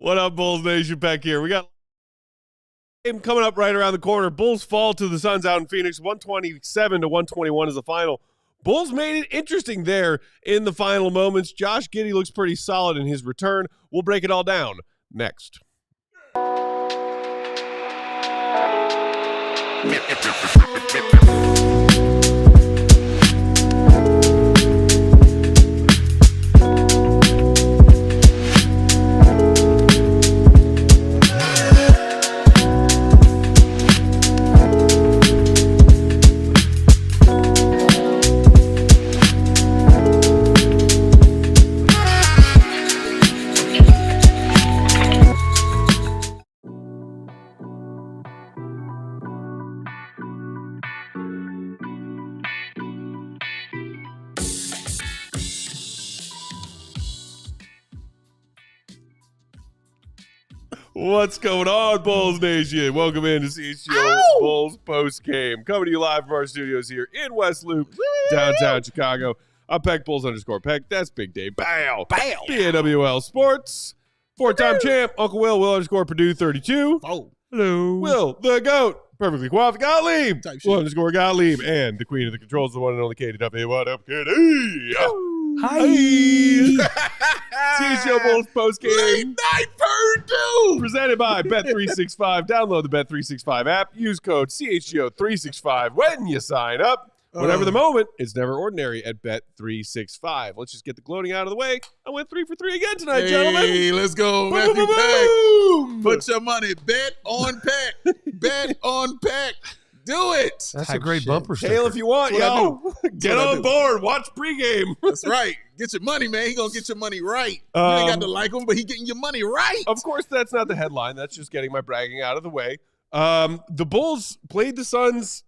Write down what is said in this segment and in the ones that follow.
What up, Bulls Nation? Peck here. We got a game coming up right around the corner. Bulls fall to the Suns out in Phoenix. 127-121 is the final. Bulls made it interesting there in the final moments. Josh Giddey looks pretty solid in his return. We'll break it all down next. What's going on, Bulls Nation? Welcome in to CHGO Bulls Postgame. Coming to you live from our studios here in West Loop, downtown Chicago. I'm Peck Bulls_Peck. That's Big Dave. Bow. BAWL Sports. Four-time champ, Uncle Will Perdue 32. Oh. Hello. Will, the GOAT. Perfectly qualified. Gottlieb. Gottlieb. And the queen of the controls, the one and only Katie W. What up, Katie? Hi. CHGO Bulls Postgame. Late night Purdue. Presented by Bet365. Download the Bet365 app. Use code CHGO365 when you sign up. Whatever the moment, it's never ordinary at Bet365. Let's just get the gloating out of the way. I went 3 for 3 again tonight, gentlemen. Hey, let's go. Boom, Matthew boom, Peck. boom. Put your money. Bet on Peck. Bet on Peck. Do it. That's a great bumper sticker. Hail if you want, That's what yo. Get on board. Watch pregame. That's right. Get your money, man. He going to get your money right. You ain't got to like him, but he getting your money right. Of course, that's not the headline. That's just getting my bragging out of the way. The Bulls played the Suns,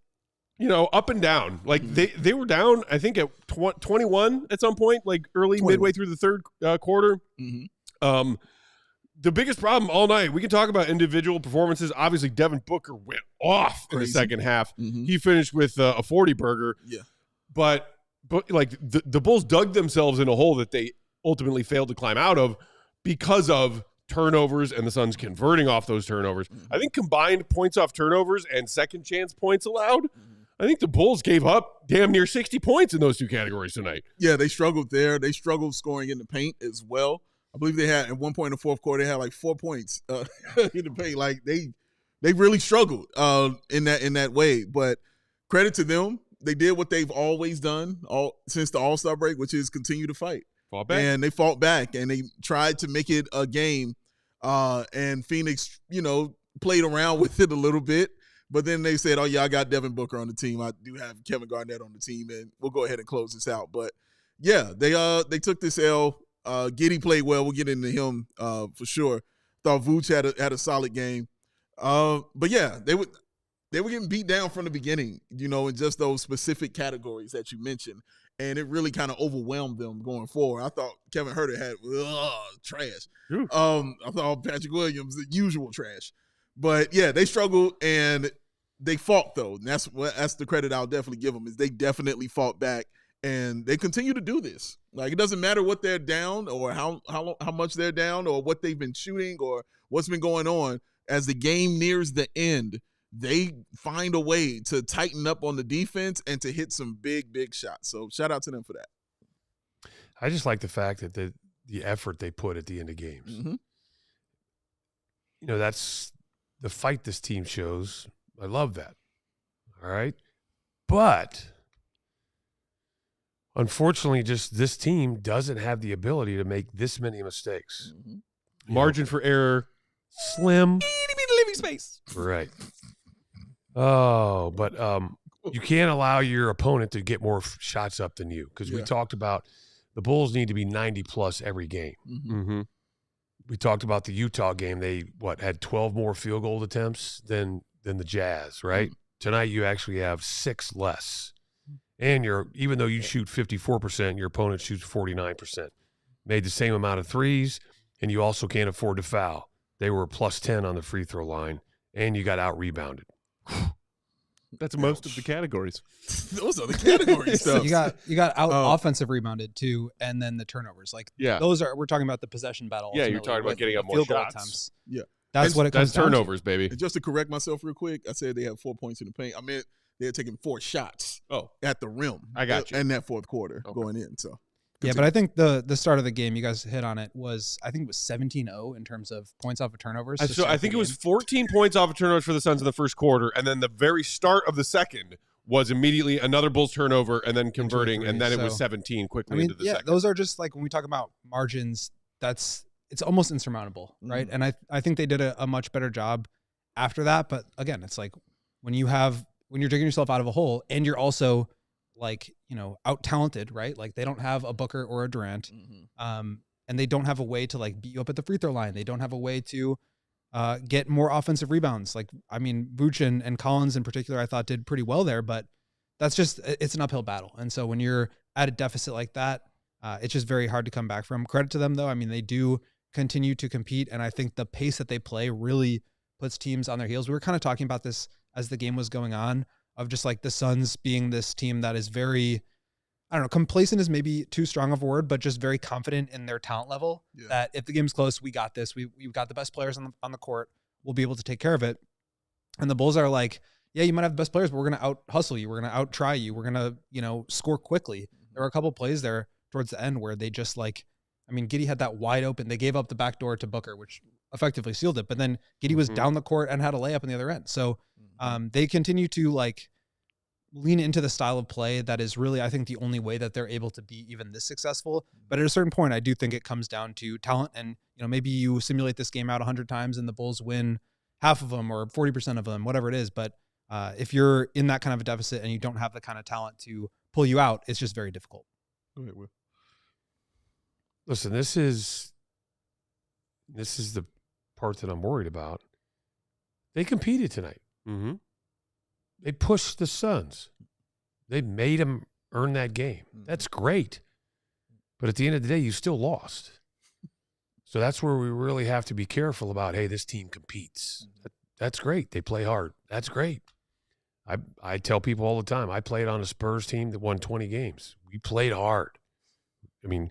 up and down. Like they were down, I think, at 21 at some point, like midway through the third quarter. Mm-hmm. The biggest problem all night, we can talk about individual performances. Obviously, Devin Booker went off in the second half. Mm-hmm. He finished with a 40-burger. Yeah. But like the Bulls dug themselves in a hole that they ultimately failed to climb out of because of turnovers and the Suns converting off those turnovers. Mm-hmm. I think combined points off turnovers and second chance points allowed, I think the Bulls gave up damn near 60 points in those two categories tonight. Yeah, they struggled there. They struggled scoring in the paint as well. I believe they had at one point in the fourth quarter, they had like 4 points in the paint. Like they really struggled in that way. But credit to them, they did what they've always done since the All-Star break, which is continue to fight. Fought back. And they fought back, and they tried to make it a game. And Phoenix, played around with it a little bit. But then they said, "Oh yeah, I got Devin Booker on the team. I do have Kevin Garnett on the team, and we'll go ahead and close this out." But yeah, they took this L. Giddey played well. We'll get into him for sure. Thought Vucevic had a solid game. But yeah, they were getting beat down from the beginning, in just those specific categories that you mentioned. And it really kind of overwhelmed them going forward. I thought Kevin Huerter had trash. I thought Patrick Williams, the usual trash. But yeah, they struggled and they fought though. And that's the credit I'll definitely give them, is they definitely fought back. And they continue to do this. Like, it doesn't matter what they're down or how much they're down or what they've been shooting or what's been going on. As the game nears the end, they find a way to tighten up on the defense and to hit some big, big shots. So shout out to them for that. I just like the fact that the effort they put at the end of games. Mm-hmm. That's the fight this team shows. I love that. All right. But unfortunately, just this team doesn't have the ability to make this many mistakes. Mm-hmm. Margin for error, slim. Living space. Right. Oh, but you can't allow your opponent to get more shots up than you, because we talked about the Bulls need to be 90-plus every game. Mm-hmm. Mm-hmm. We talked about the Utah game. They, had 12 more field goal attempts than the Jazz, right? Mm-hmm. Tonight you actually have 6 less. And even though you shoot 54%, your opponent shoots 49%. Made the same amount of threes, and you also can't afford to foul. They were plus 10 on the free throw line, and you got out-rebounded. That's most of the categories. Those are the categories. So stuff. you got out offensive rebounded too, and then the turnovers. Like those are we're talking about the possession battle. Yeah, you're talking about getting up more shots. Attempts. Yeah, that's what it comes down turnovers, baby. And just to correct myself real quick, I said they had 4 points in the paint. I meant they had taken 4 shots. At the rim. I got you. In that fourth quarter going in. So. Yeah, but I think the start of the game, you guys hit on it, I think it was 17-0 in terms of points off of turnovers. So I think it was 14 points off of turnovers for the Suns in the first quarter, and then the very start of the second was immediately another Bulls turnover and then converting, and then it was 17 quickly into the second. Those are just like when we talk about margins, it's almost insurmountable, right? And I think they did a much better job after that. But again, it's like when you're digging yourself out of a hole and you're also like, out talented, right? Like they don't have a Booker or a Durant, and they don't have a way to like beat you up at the free throw line. They don't have a way to get more offensive rebounds. Like, I mean, Vooch and Collins in particular, I thought did pretty well there, but it's an uphill battle. And so when you're at a deficit like that, it's just very hard to come back from. Credit to them though. I mean, they do continue to compete, and I think the pace that they play really puts teams on their heels. We were kind of talking about this as the game was going on, of just like the Suns being this team that is very, I don't know, complacent is maybe too strong of a word, but just very confident in their talent level that if the game's close, we got this. We've got the best players on the court. We'll be able to take care of it. And the Bulls are like, yeah, you might have the best players, but we're going to out hustle you. We're going to out try you. We're going to, score quickly. There were a couple plays there towards the end where they just Giddey had that wide open. They gave up the back door to Booker, which effectively sealed it. But then Giddey was down the court and had a layup on the other end. So they continue to lean into the style of play that is really, I think, the only way that they're able to be even this successful. But at a certain point, I do think it comes down to talent. And, maybe you simulate this game out 100 times and the Bulls win half of them or 40% of them, whatever it is. But if you're in that kind of a deficit and you don't have the kind of talent to pull you out, it's just very difficult. Go ahead, Will. Listen, this is the part that I'm worried about. They competed tonight. Mm-hmm. They pushed the Suns. They made them earn that game. That's great. But at the end of the day, you still lost. So that's where we really have to be careful about, hey, this team competes. That's great. They play hard. That's great. I tell people all the time, I played on a Spurs team that won 20 games. We played hard. I mean,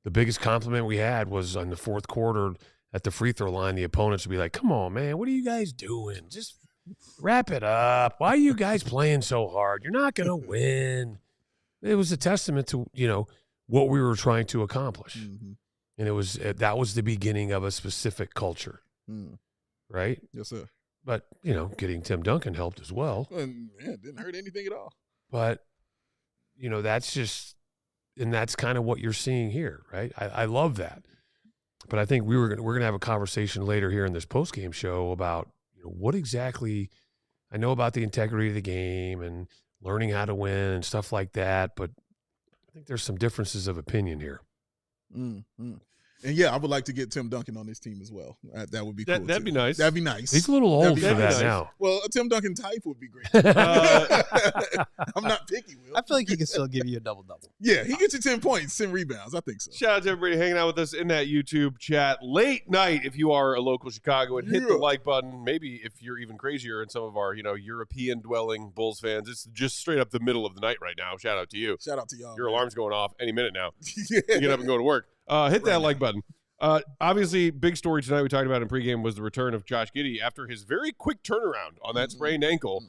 the biggest compliment we had was on the fourth quarter at the free throw line, the opponents would be like, come on, man, what are you guys doing? Just wrap it up. Why are you guys playing so hard? You're not going to win. It was a testament to, what we were trying to accomplish. And that was the beginning of a specific culture. Right? Yes, sir. But, getting Tim Duncan helped as well. And, it didn't hurt anything at all. But, that's just – and that's kind of what you're seeing here, right? I love that. But I think we're gonna have a conversation later here in this post-game show about what exactly I know about the integrity of the game and learning how to win and stuff like that. But I think there's some differences of opinion here. And yeah, I would like to get Tim Duncan on this team as well. That would be cool. That'd be nice. That'd be nice. He's a little old for that now. Well, a Tim Duncan type would be great. I'm not picky, Will. I feel like he can still give you a double-double. Yeah, he gets you 10 points, 10 rebounds. I think so. Shout out to everybody hanging out with us in that YouTube chat late night. If you are a local Chicago, and hit the like button. Maybe if you're even crazier and some of our European dwelling Bulls fans, it's just straight up the middle of the night right now. Shout out to you. Shout out to y'all. Your alarm's going off any minute now. You get up and go to work. Hit that like button. Obviously, big story tonight we talked about in pregame was the return of Josh Giddey after his very quick turnaround on that sprained ankle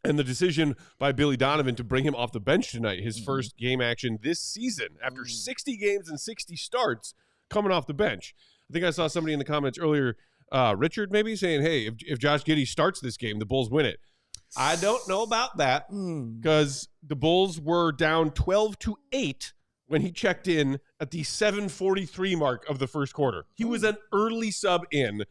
and the decision by Billy Donovan to bring him off the bench tonight, his first game action this season after 60 games and 60 starts coming off the bench. I think I saw somebody in the comments earlier, Richard maybe, saying, hey, if Josh Giddey starts this game, the Bulls win it. I don't know about that because the Bulls were down 12-8 when he checked in at the 7:43 mark of the first quarter. He was an early sub in.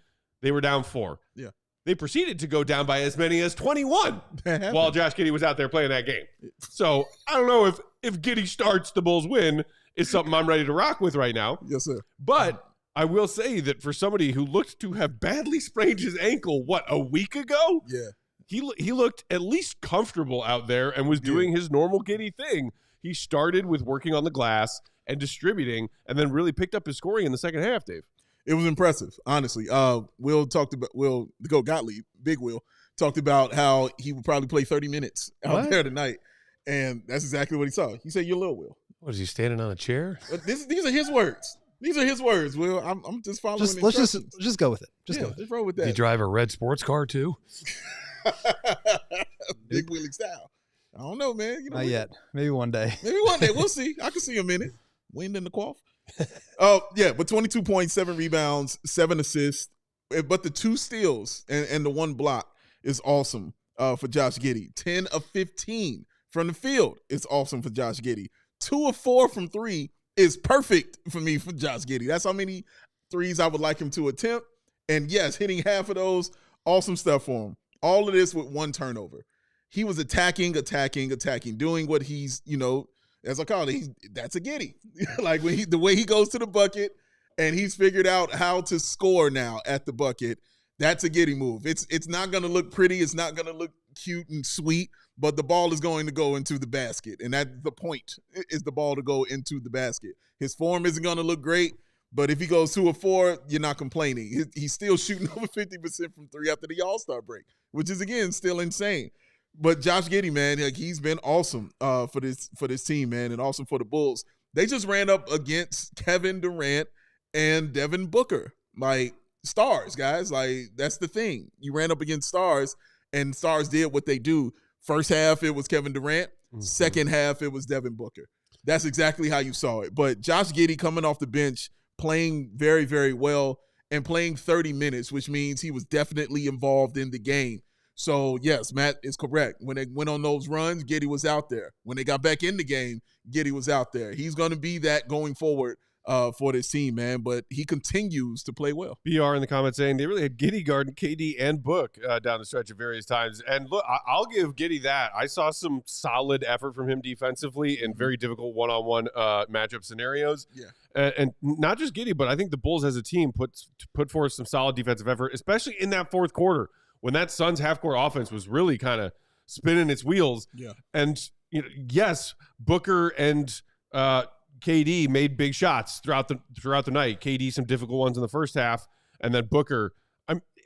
They were down 4. Yeah. They proceeded to go down by as many as 21 while Josh Giddey was out there playing that game. So I don't know if Giddey starts, the Bulls win is something I'm ready to rock with right now. Yes, sir. But I will say that for somebody who looked to have badly sprained his ankle, a week ago? Yeah. He looked at least comfortable out there and was doing his normal Giddey thing. He started with working on the glass and distributing, and then really picked up his scoring in the second half, Dave. It was impressive, honestly. Will, the GOAT Gottlieb, Big Will, talked about how he would probably play 30 minutes out What? there tonight. And that's exactly what he saw. He said, "You're little, Will." What is he standing on a chair? But these are his words. These are his words, Will. I'm just following Let's instructions. just go with it. Just go with it. Just roll with Did he that. drive a red sports car too? Big Willie style. I don't know, man. You know, Not yet. Maybe one day. maybe one day. We'll see. I can see him in it. Wind in the quaff. Oh, yeah, but 22 points, 7 rebounds, 7 assists. But the 2 steals and the 1 block is awesome for Josh Giddey. 10 of 15 from the field is awesome for Josh Giddey. 2 of 4 from 3 is perfect for me for Josh Giddey. That's how many threes I would like him to attempt. And yes, hitting half of those, awesome stuff for him. All of this with 1 turnover. He was attacking, doing what he's, as I call it, that's a Giddey. Like the way he goes to the bucket and he's figured out how to score now at the bucket, that's a Giddey move. It's not going to look pretty. It's not going to look cute and sweet, but the ball is going to go into the basket. And that's the point, is the ball to go into the basket. His form isn't going to look great, but if he goes 2 or 4, you're not complaining. He's still shooting over 50% from 3 after the All-Star break, which is, again, still insane. But Josh Giddey, man, like, he's been awesome for this team, man, and awesome for the Bulls. They just ran up against Kevin Durant and Devin Booker. Like, stars, guys. Like, that's the thing. You ran up against stars, and stars did what they do. First half, it was Kevin Durant. Second half, it was Devin Booker. That's exactly how you saw it. But Josh Giddey coming off the bench, playing very, very well, and playing 30 minutes, which means he was definitely involved in the game. So, yes, Matt is correct. When they went on those runs, Giddey was out there. When they got back in the game, Giddey was out there. He's going to be that going forward for this team, man. But he continues to play well. BR in the comments saying they really had Giddey guarding KD and Book down the stretch at various times. And look, I'll give Giddey that. I saw some solid effort from him defensively in very difficult one-on-one matchup scenarios. Yeah. And not just Giddey, but I think the Bulls as a team put forth some solid defensive effort, especially in that fourth quarter, when that Suns half-court offense was really kind of spinning its wheels. Yeah. And, yes, Booker and KD made big shots throughout the night. KD some difficult ones in the first half, and then Booker.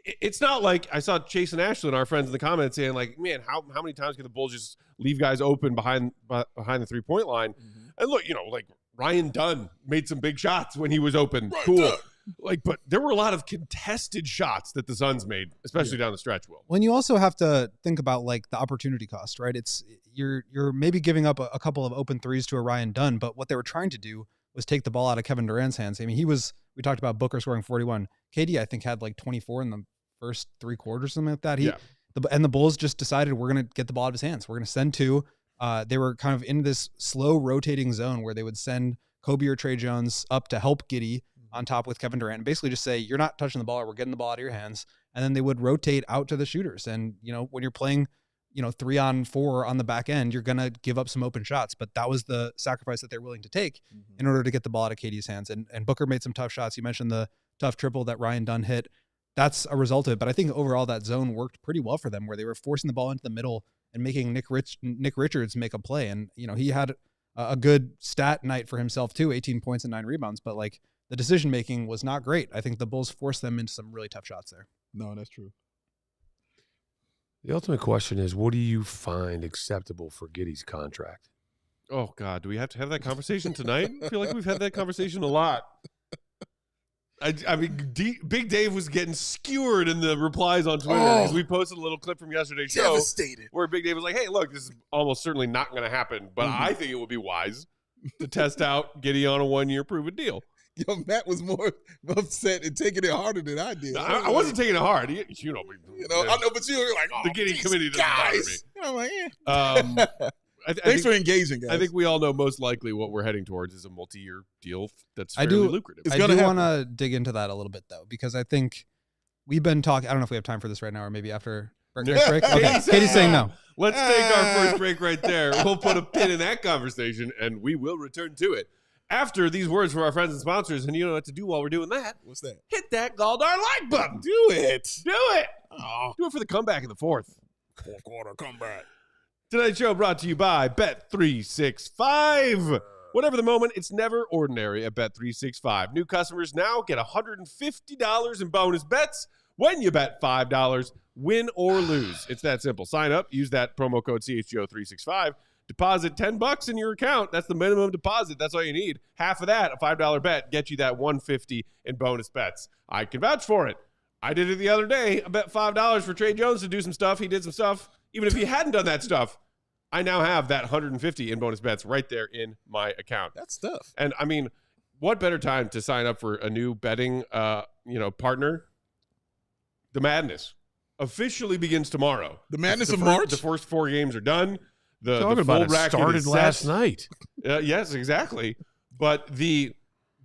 It's not like I saw Chase and Ashley, our friends in the comments, saying like, "Man, how many times can the Bulls just leave guys open behind the 3-point line?" Mm-hmm. And look, like Ryan Dunn made some big shots when he was open. Right, cool. But there were a lot of contested shots that the Suns made, especially down the stretch, Will. When you also have to think about like the opportunity cost, right? It's you're maybe giving up a couple of open threes to a Ryan Dunn, but what they were trying to do was take the ball out of Kevin Durant's hands. I mean, we talked about Booker scoring 41. KD, I think, had like 24 in the first 3 quarters, something like that. And the Bulls just decided we're going to get the ball out of his hands. We're going to send 2. They were kind of in this slow rotating zone where they would send Coby or Trey Jones up to help Giddey on top with Kevin Durant and basically just say, you're not touching the ball, or we're getting the ball out of your hands. And then they would rotate out to the shooters. And, when you're playing, 3-on-4 on the back end, you're going to give up some open shots. But that was the sacrifice that they're willing to take in order to get the ball out of KD's hands. And Booker made some tough shots. You mentioned the tough triple that Ryan Dunn hit. That's a result of it. But I think overall that zone worked pretty well for them, where they were forcing the ball into the middle and making Nick Richards make a play. And, he had a good stat night for himself too, 18 points and 9 rebounds. But like, the decision-making was not great. I think the Bulls forced them into some really tough shots there. No, that's true. The ultimate question is, what do you find acceptable for Giddey's contract? Oh, God. Do we have to have that conversation tonight? I feel like we've had that conversation a lot. I mean, Big Dave was getting skewered in the replies on Twitter because we posted a little clip from yesterday's show where Big Dave was like, hey, look, this is almost certainly not going to happen, but I think it would be wise to test out Giddey on a 1-year proven deal. Yo, Matt was more upset and taking it harder than I did. I wasn't taking it hard. I know, but you were like, the Giddey committee doesn't bother me. I'm like, Thanks for engaging, guys. I think we all know most likely what we're heading towards is a multi-year deal that's fairly lucrative. I do want to dig into that a little bit, though, because I think we've been talking. I don't know if we have time for this right now or maybe after break. Okay, Katie's saying no. Let's take our first break right there. We'll put a pin in that conversation, and we will return to it after these words from our friends and sponsors. And you know what to do while we're doing that. What's that? Hit that Galdar like button. Do it. Do it. Oh. Do it for the comeback in the fourth quarter comeback. Tonight's show brought to you by Bet365. Whatever the moment, it's never ordinary at Bet365. New customers now get $150 in bonus bets when you bet $5, win or lose. It's that simple. Sign up, use that promo code CHGO365, deposit $10 in your account. That's the minimum deposit. That's all you need. Half of that, a $5 bet, get you that $150 in bonus bets. I can vouch for it. I did it the other day. I bet $5 for Trey Jones to do some stuff. He did some stuff. Even if he hadn't done that stuff, I now have that $150 in bonus bets right there in my account. That's stuff. And I mean, what better time to sign up for a new betting, partner? The madness officially begins tomorrow. The madness of March. The first 4 games are done. The Talking full about it bracket started is set. last night. Yes, exactly. But the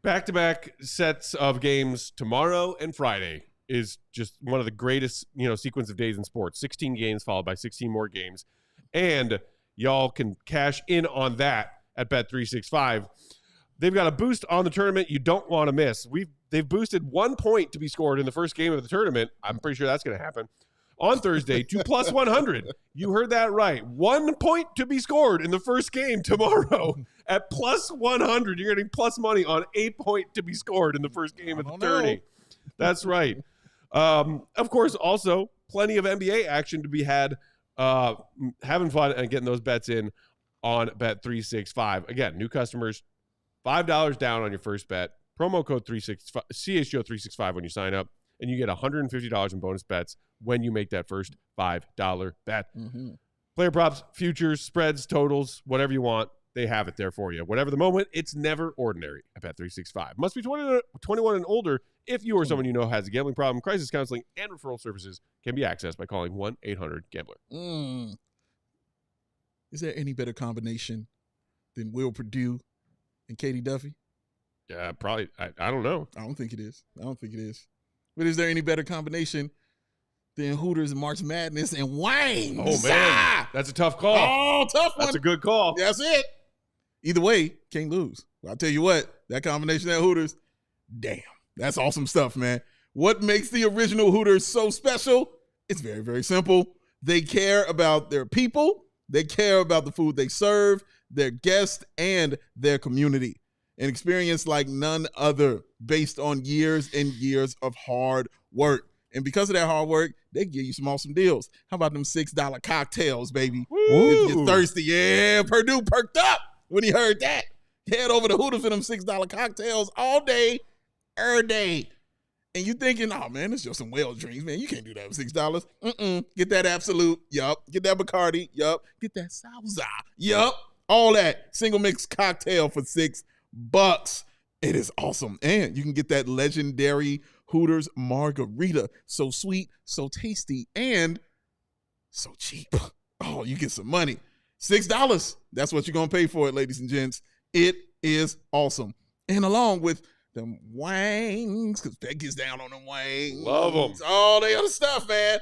back-to-back sets of games tomorrow and Friday is just one of the greatest, sequence of days in sports. 16 games followed by 16 more games. And y'all can cash in on that at Bet365. They've got a boost on the tournament you don't want to miss. They've boosted 1 point to be scored in the first game of the tournament. I'm pretty sure that's going to happen. On Thursday to plus 100. You heard that right. 1 point to be scored in the first game tomorrow at plus 100. You're getting plus money on 8 point to be scored in the first game of the tourney. That's right. Of course, also plenty of NBA action to be had. Having fun and getting those bets in on Bet365. Again, new customers, $5 down on your first bet. Promo code CHGO365 when you sign up, and you get $150 in bonus bets when you make that first $5 bet. Mm-hmm. Player props, futures, spreads, totals, whatever you want, they have it there for you. Whatever the moment, it's never ordinary at Bet365. Must be 21 and older. If you or someone you know has a gambling problem, crisis counseling and referral services can be accessed by calling 1-800-GAMBLER. Is there any better combination than Will Perdue and Katie Duffy? Yeah, probably. I don't know. I don't think it is. But is there any better combination than Hooters and March Madness and Wayne? Oh, man. That's a tough call. Oh, tough one. That's a good call. That's it. Either way, can't lose. Well, I'll tell you what, that combination at Hooters, damn, that's awesome stuff, man. What makes the original Hooters so special? It's very, very simple. They care about their people. They care about the food they serve, their guests, and their community. An experience like none other, based on years and years of hard work. And because of that hard work, they give you some awesome deals. How about them $6 cocktails, baby? Woo. If you're thirsty. Yeah, Purdue perked up when he heard that. Head over to Hooters for them $6 cocktails all day, every day. And you thinking, oh, man, it's just some whale drinks. Man, you can't do that with $6. Get that Absolute. Yup. Get that Bacardi. Yup. Get that Salsa. Yup. All that. Single mix cocktail for $6. It is awesome. And you can get that legendary Hooters margarita. So sweet, so tasty, and so cheap. Oh, you get some money. $6. That's what you're going to pay for it, ladies and gents. It is awesome. And along with them wangs, because Peck gets down on them wangs. Love them. All the other stuff, man.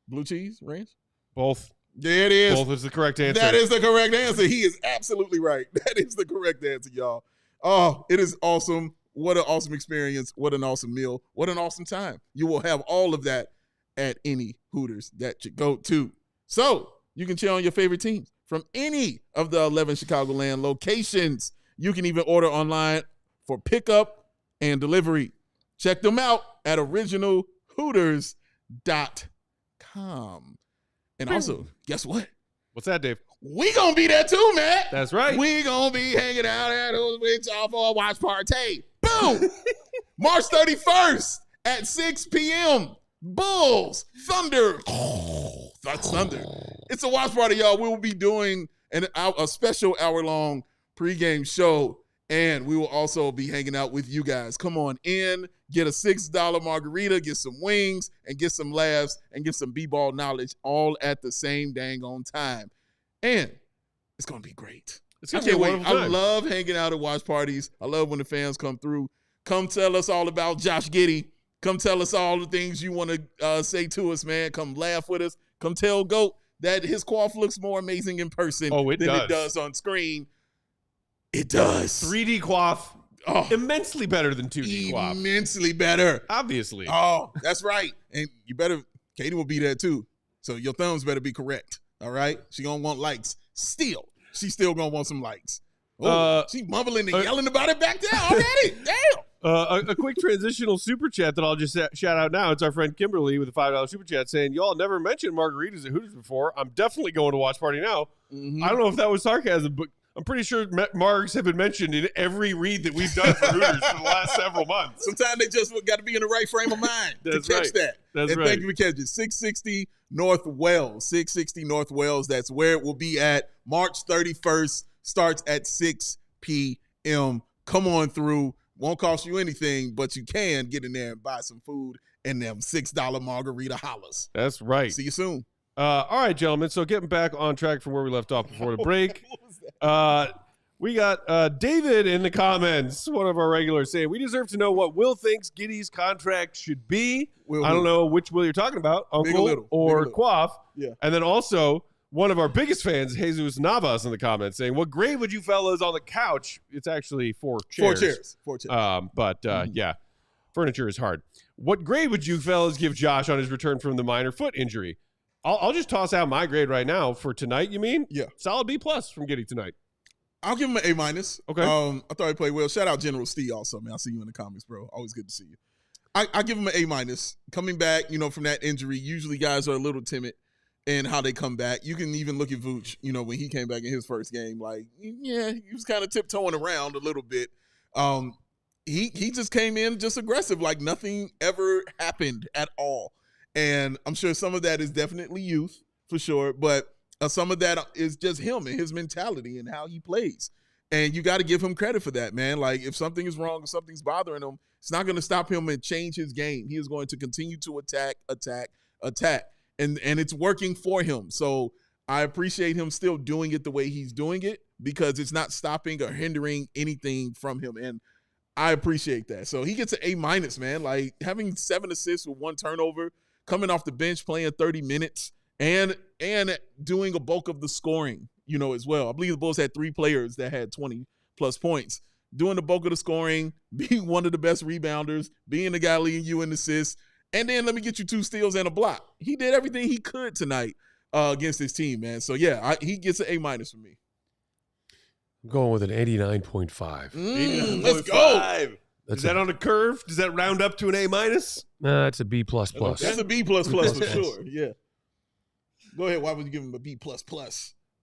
Blue cheese, ranch? Both. There it is. Both is the correct answer. That is the correct answer. He is absolutely right. That is the correct answer, y'all. Oh, it is awesome. What an awesome experience. What an awesome meal. What an awesome time. You will have all of that at any Hooters that you go to. So you can cheer on your favorite teams from any of the 11 Chicagoland locations. You can even order online for pickup and delivery. Check them out at originalhooters.com. And also, guess what? What's that, Dave? We gonna be there too, man. That's right. We gonna be hanging out at Hooters with y'all for a watch party. Boom! March 31st at 6 p.m. Bulls, Thunder. Oh, that's Thunder. It's a watch party, y'all. We will be doing a special hour-long pregame show, and we will also be hanging out with you guys. Come on in, get a $6 margarita, get some wings, and get some laughs, and get some b-ball knowledge all at the same dang on time. And it's going to be great. I can't wait. I love hanging out at watch parties. I love when the fans come through. Come tell us all about Josh Giddey. Come tell us all the things you want to say to us, man. Come laugh with us. Come tell Goat that his coif looks more amazing in person than it does on screen. It does. 3D coif, immensely better than 2D coif. Immensely better. Obviously. Oh, that's right. And you better, Katie will be there too. So your thumbs better be correct. All right? She going to want likes. She's still going to want some likes. Oh, she's mumbling and yelling about it back there already. Damn. A quick transitional super chat that I'll just shout out now. It's our friend Kimberly with a $5 super chat saying, y'all never mentioned margaritas at Hooters before. I'm definitely going to watch party now. I don't know if that was sarcasm, but I'm pretty sure margs have been mentioned in every read that we've done for Hooters for the last several months. Sometimes they just got to be in the right frame of mind to catch that. That's and right. thank you for catching it. 660 North Wells. 660 North Wells. That's where it will be at. March 31st. Starts at 6 p.m. Come on through. Won't cost you anything, but you can get in there and buy some food and them $6 margarita hollers. That's right. See you soon. All right, gentlemen. So getting back on track from where we left off before the break. We got David in the comments, one of our regulars, saying, we deserve to know what Will thinks Giddey's contract should be. I don't know which Will you're talking about, Uncle or Quaff. Yeah. And then also one of our biggest fans, Jesus Navas, in the comments saying, what grade would you fellas on the couch? It's actually 4 chairs. 4 chairs. Yeah, furniture is hard. What grade would you fellas give Josh on his return from the minor foot injury? I'll just toss out my grade right now for tonight, you mean? Yeah. Solid B+ from Giddey tonight. I'll give him an A-. Okay. I thought he played well. Shout out General Steve also, man. I see you in the comments, bro. Always good to see you. I give him an A-. Coming back, from that injury, usually guys are a little timid in how they come back. You can even look at Vooch, when he came back in his first game, he was kind of tiptoeing around a little bit. He just came in just aggressive, like nothing ever happened at all. And I'm sure some of that is definitely youth, for sure, but some of that is just him and his mentality and how he plays. And you got to give him credit for that, man. Like, if something is wrong, if something's bothering him, it's not going to stop him and change his game. He is going to continue to attack. And it's working for him. So I appreciate him still doing it the way he's doing it because it's not stopping or hindering anything from him. And I appreciate that. So he gets an A-, man. Like, having 7 assists with 1 turnover, coming off the bench, playing 30 minutes, and doing a bulk of the scoring, as well. I believe the Bulls had 3 players that had 20-plus points. Doing the bulk of the scoring, being one of the best rebounders, being the guy leading you in assists, and then let me get you 2 steals and a block. He did everything he could tonight against his team, man. So, yeah, he gets an A- for me. I'm going with an 89.5. Let's go. Is that on a curve? Does that round up to an A-? Nah, it's a B++. That's a B++ for sure, yeah. Go ahead. Why would you give him a B++,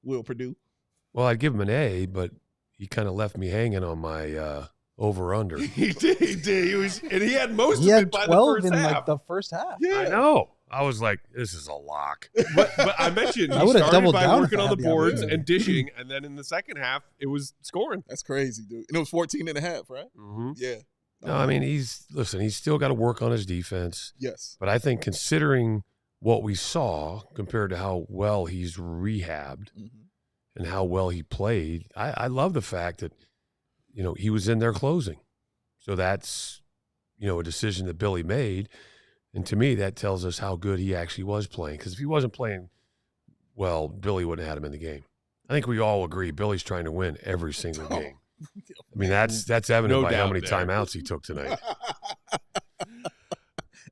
Will Perdue? Well, I'd give him an A, but he kind of left me hanging on my over-under. He did. And he had most He of had it by 12 the in first half. like the first half. Yeah. I know. I was like, this is a lock. But I mentioned I he would've started doubled by down working if I on had the the boards opportunity. and dishing, and then in the second half, it was scoring. That's crazy, dude. And it was 14 and a half, right? Mm-hmm. Yeah. No, I mean, he's still got to work on his defense. Yes. But I think considering what we saw compared to how well he's rehabbed and how well he played, I love the fact that, he was in there closing. So that's, a decision that Billy made. And to me, that tells us how good he actually was playing. Because if he wasn't playing well, Billy wouldn't have had him in the game. I think we all agree Billy's trying to win every single game. I mean, that's evident by how many timeouts he took tonight.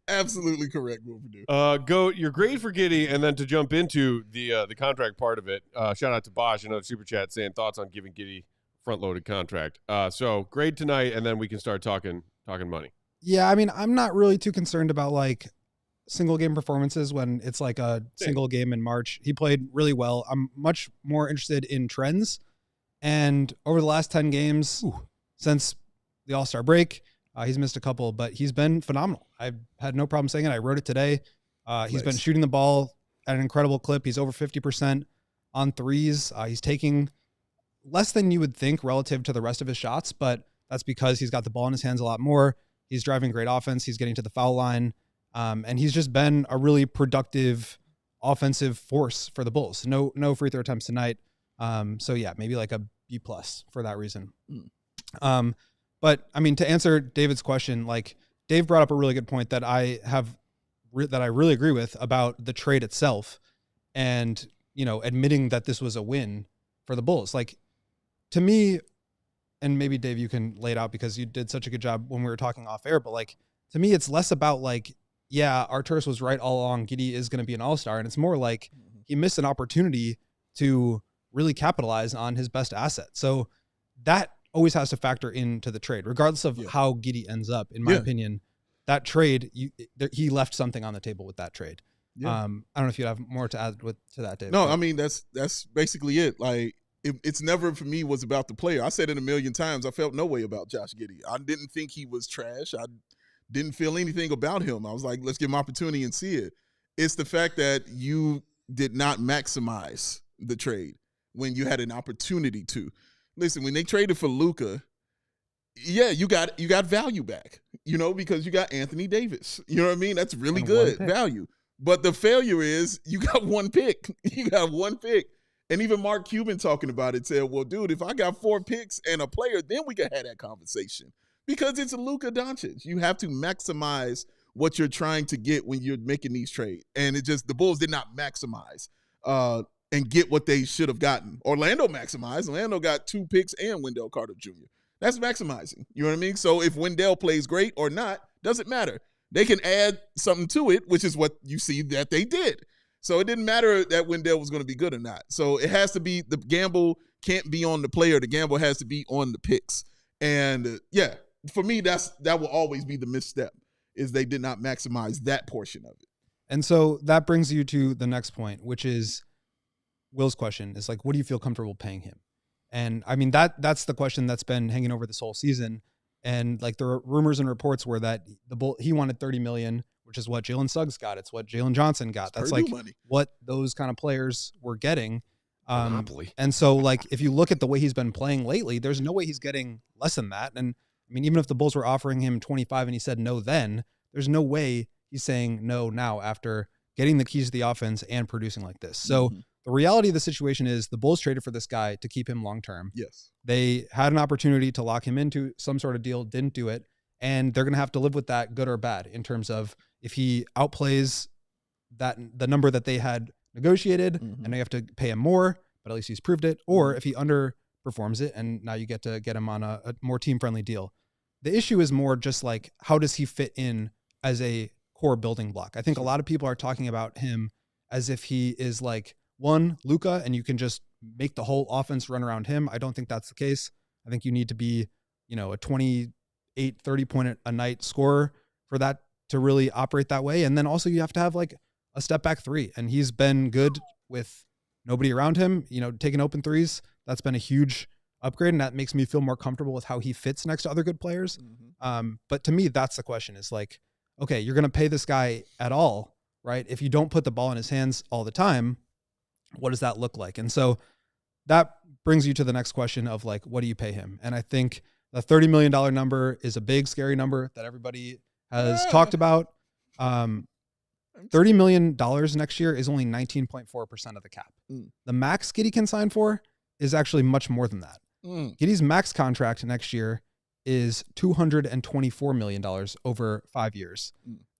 Absolutely correct, Will Perdue. Goat, your grade for Giddey, and then to jump into the contract part of it, shout out to Bosch, another super chat saying thoughts on giving Giddey front-loaded contract. So grade tonight, and then we can start talking money. Yeah, I mean, I'm not really too concerned about like single game performances when it's like a single game in March. He played really well. I'm much more interested in trends. And over the last 10 games since the All-Star break, he's missed a couple, but he's been phenomenal. I've had no problem saying it. I wrote it today. He's been shooting the ball at an incredible clip. He's over 50% on threes. He's taking less than you would think relative to the rest of his shots, but that's because he's got the ball in his hands a lot more. He's driving great offense. He's getting to the foul line. And he's just been a really productive offensive force for the Bulls. No free throw attempts tonight. So yeah, maybe like a B+ for that reason. But I mean, to answer David's question, like Dave brought up a really good point that I really agree with about the trade itself and, admitting that this was a win for the Bulls. Like to me, and maybe Dave, you can lay it out because you did such a good job when we were talking off air, but like, to me, it's less about like, yeah, Arturas was right all along. Giddey is going to be an all-star. And it's more like he missed an opportunity to really capitalize on his best asset. So that always has to factor into the trade, regardless of how Giddey ends up. In my opinion, that trade, he left something on the table with that trade. Yeah. I don't know if you have more to add to that, Dave. No, I mean, that's basically it. Like, it's never, for me, was about the player. I said it a million times. I felt no way about Josh Giddey. I didn't think he was trash. I didn't feel anything about him. I was like, let's give him opportunity and see it. It's the fact that you did not maximize the trade when you had an opportunity to. Listen, when they traded for Luka, you got value back, because you got Anthony Davis. You know what I mean? That's really good value. But the failure is you got one pick. You got one pick. And even Mark Cuban talking about it said, well, dude, if I got 4 picks and a player, then we could have that conversation. Because it's Luka Doncic. You have to maximize what you're trying to get when you're making these trades. And the Bulls did not maximize and get what they should have gotten. Orlando maximized. Orlando got 2 picks and Wendell Carter Jr. That's maximizing. You know what I mean? So if Wendell plays great or not, doesn't matter. They can add something to it, which is what you see that they did. So it didn't matter that Wendell was going to be good or not. So it has to be, the gamble can't be on the player. The gamble has to be on the picks. And for me, that will always be the misstep, is they did not maximize that portion of it. And so that brings you to the next point, which is Will's question is like, what do you feel comfortable paying him? And I mean, that's the question that's been hanging over this whole season. And like the rumors and reports were that he wanted $30 million, which is what Jalen Suggs got. It's what Jalen Johnson got. That's like money. What those kind of players were getting. And so like, if you look at the way he's been playing lately, there's no way he's getting less than that. And I mean, even if the Bulls were offering him 25 and he said no then, there's no way he's saying no now after getting the keys to the offense and producing like this. So the reality of the situation is the Bulls traded for this guy to keep him long-term. Yes. They had an opportunity to lock him into some sort of deal, didn't do it. And they're going to have to live with that, good or bad, in terms of if he outplays the number that they had negotiated and they have to pay him more, but at least he's proved it, or if he underperforms it and now you get to get him on a more team-friendly deal. The issue is more just like, how does he fit in as a core building block? I think a lot of people are talking about him as if he is like Luka and you can just make the whole offense run around him. I don't think that's the case. I think you need to be, a 28, 30 point a night scorer for that to really operate that way. And then also you have to have like a step back 3. And he's been good with nobody around him, taking open threes. That's been a huge upgrade. And that makes me feel more comfortable with how he fits next to other good players. But to me, that's the question, is like, okay, you're going to pay this guy at all, right? If you don't put the ball in his hands all the time, what does that look like? And so that brings you to the next question of like, what do you pay him? And I think the $30 million number is a big, scary number that everybody has talked about. $30 million next year is only 19.4% of the cap. The max Giddey can sign for is actually much more than that. Giddey's max contract next year is $224 million over 5 years.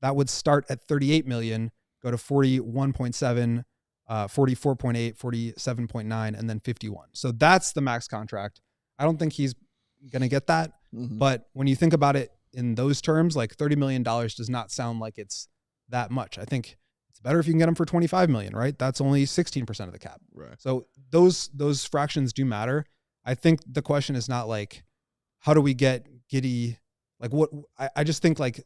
That would start at $38 million, go to 41.7, 44.8, 47.9, and then 51. So that's the max contract. I don't think he's going to get that. But when you think about it in those terms, like $30 million does not sound like it's that much. I think it's better if you can get him for $25 million, right? That's only 16% of the cap. Right. So those fractions do matter. I think the question is not like, how do we get Giddey? Like what, I just think like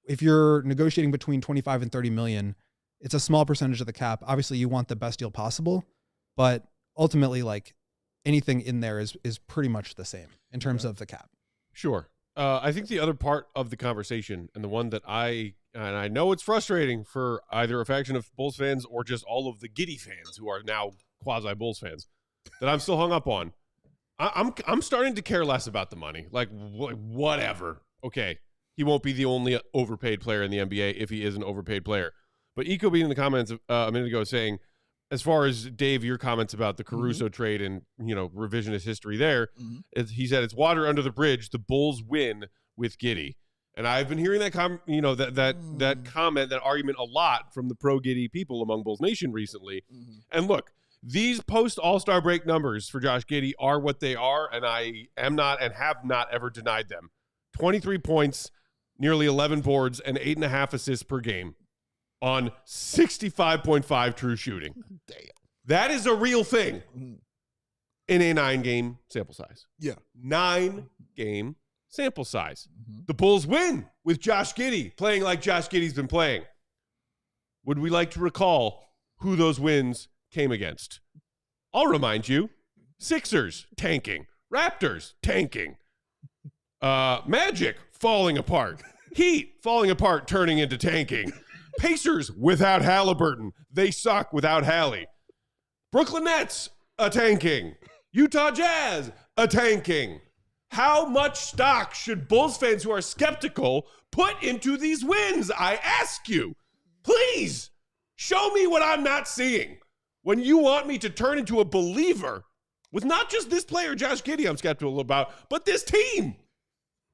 if you're negotiating between 25 and 30 million, it's a small percentage of the cap. Obviously you want the best deal possible, but ultimately like anything in there is pretty much the same in terms of the cap. Sure. I think the other part of the conversation, and the one that I know it's frustrating for either a faction of Bulls fans or just all of the Giddey fans who are now quasi Bulls fans, that I'm still hung up on. I'm starting to care less about the money. Like whatever. Okay, he won't be the only overpaid player in the NBA if he is an overpaid player. But Coby in the comments a minute ago saying, as far as Dave, your comments about the Caruso trade and revisionist history there, he said it's water under the bridge. The Bulls win with Giddey, and I've been hearing that that comment, that argument a lot from the pro Giddey people among Bulls Nation recently. And look, these post All-Star break numbers for Josh Giddey are what they are, and I am not and have not ever denied them. 23 points, nearly 11 boards, and 8.5 assists per game on 65.5 true shooting. Damn. That is a real thing. in a 9-game sample size. Yeah. 9-game sample size. The Bulls win with Josh Giddey playing like Josh Giddey's been playing. Would we like to recall who those wins came against? I'll remind you. Sixers tanking. Raptors tanking. Magic falling apart. Heat falling apart, turning into tanking. Pacers without Halliburton. They suck without Hallie. Brooklyn Nets a-tanking. Utah Jazz a-tanking. How much stock should Bulls fans who are skeptical put into these wins? I ask you. Please show me what I'm not seeing. When you want me to turn into a believer with not just this player, Josh Giddey, I'm skeptical about, but this team.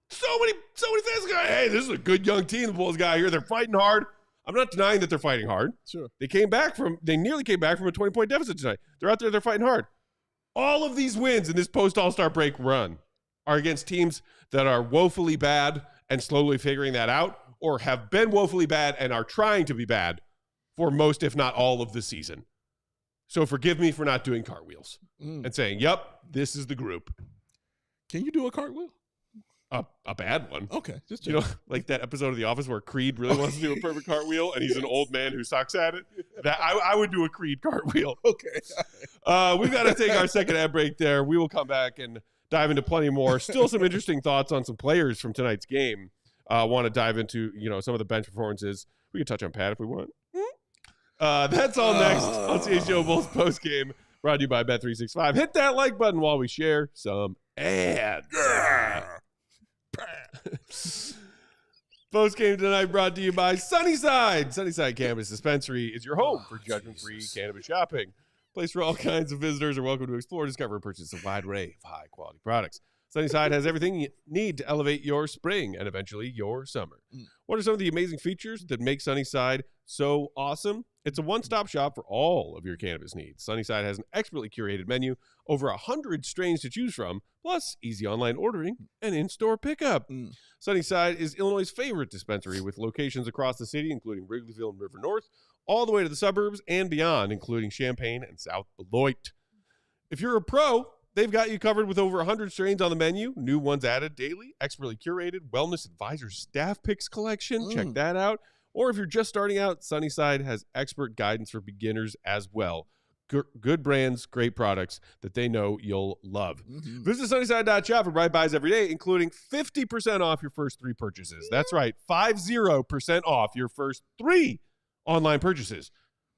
So many fans go, hey, this is a good young team the Bulls got here. They're fighting hard. I'm not denying that they're fighting hard. Sure. They nearly came back from a 20-point deficit tonight. They're out there, they're fighting hard. All of these wins in this post-All-Star break run are against teams that are woefully bad and slowly figuring that out, or have been woefully bad and are trying to be bad for most, if not all, of the season. So forgive me for not doing cartwheels and saying, yep, this is the group. Can you do a cartwheel? A bad one. Okay. Just you know, like that episode of The Office where Creed really wants to do a perfect cartwheel and he's an old man who sucks at it. That I would do a Creed cartwheel. Okay. We've got to take our second ad break there. We will come back and dive into plenty more. Still some interesting thoughts on some players from tonight's game. Want to dive into, some of the bench performances. We can touch on Pat if we want. That's all next on CHGO Bulls Post Game, brought to you by Bet365. Hit that like button while we share some ads. Post Game tonight brought to you by Sunnyside. Sunnyside Cannabis Dispensary is your home for judgment-free cannabis shopping. Place where all kinds of visitors are welcome to explore, discover, and purchase a wide array of high-quality products. Sunnyside has everything you need to elevate your spring and eventually your summer. What are some of the amazing features that make Sunnyside so awesome? It's a one-stop shop for all of your cannabis needs. Sunnyside has an expertly curated menu, over 100 strains to choose from, plus easy online ordering and in-store pickup. Sunnyside is Illinois' favorite dispensary with locations across the city, including Wrigleyville and River North, all the way to the suburbs and beyond, including Champaign and South Beloit. If you're a pro, they've got you covered with over 100 strains on the menu, new ones added daily, expertly curated Wellness Advisor staff picks collection. Check that out. Or if you're just starting out, Sunnyside has expert guidance for beginners as well. Good brands, great products that they know you'll love. Visit Sunnyside.shop for bright buys every day, including 50% off your first 3 purchases. That's right, 50% off your first 3 online purchases.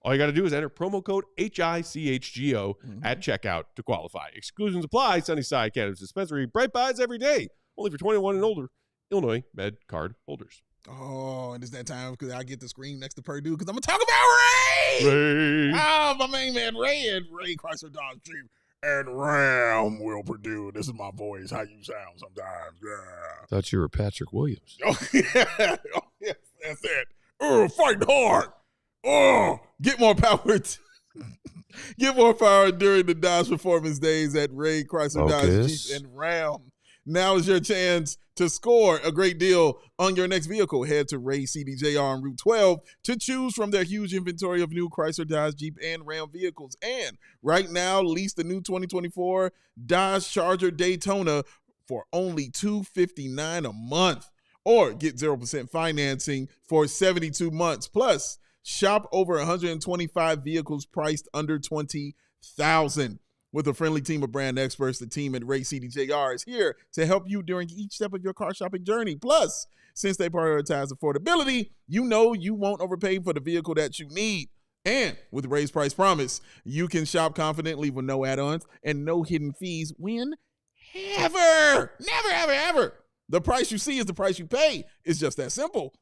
All you got to do is enter promo code HICHGO at checkout to qualify. Exclusions apply. Sunnyside Cannabis Dispensary. Bright buys every day. Only for 21 and older. Illinois Med card holders. Oh, and it's that time because I get the screen next to Purdue because I'm going to talk about Ray. Oh, my main man Ray and Ray Chrysler Dodge Jeep and Ram Will Perdue. This is my voice, how you sound sometimes. Yeah. Thought you were Patrick Williams. Oh, yeah. Oh, yes, that's it. Oh, fight hard. Oh, get more power. Get more power during the Dodge Performance Days at Ray Chrysler Dodge Jeep and Ram. Now is your chance to score a great deal on your next vehicle. Head to Ray CDJR on Route 12 to choose from their huge inventory of new Chrysler, Dodge, Jeep, and Ram vehicles. And right now, lease the new 2024 Dodge Charger Daytona for only $259 a month. Or get 0% financing for 72 months. Plus, shop over 125 vehicles priced under $20,000. With a friendly team of brand experts, the team at Ray CDJR is here to help you during each step of your car shopping journey. Plus, since they prioritize affordability, you know you won't overpay for the vehicle that you need. And with Ray's Price Promise, you can shop confidently with no add-ons and no hidden fees whenever. Never, ever, ever. The price you see is the price you pay. It's just that simple.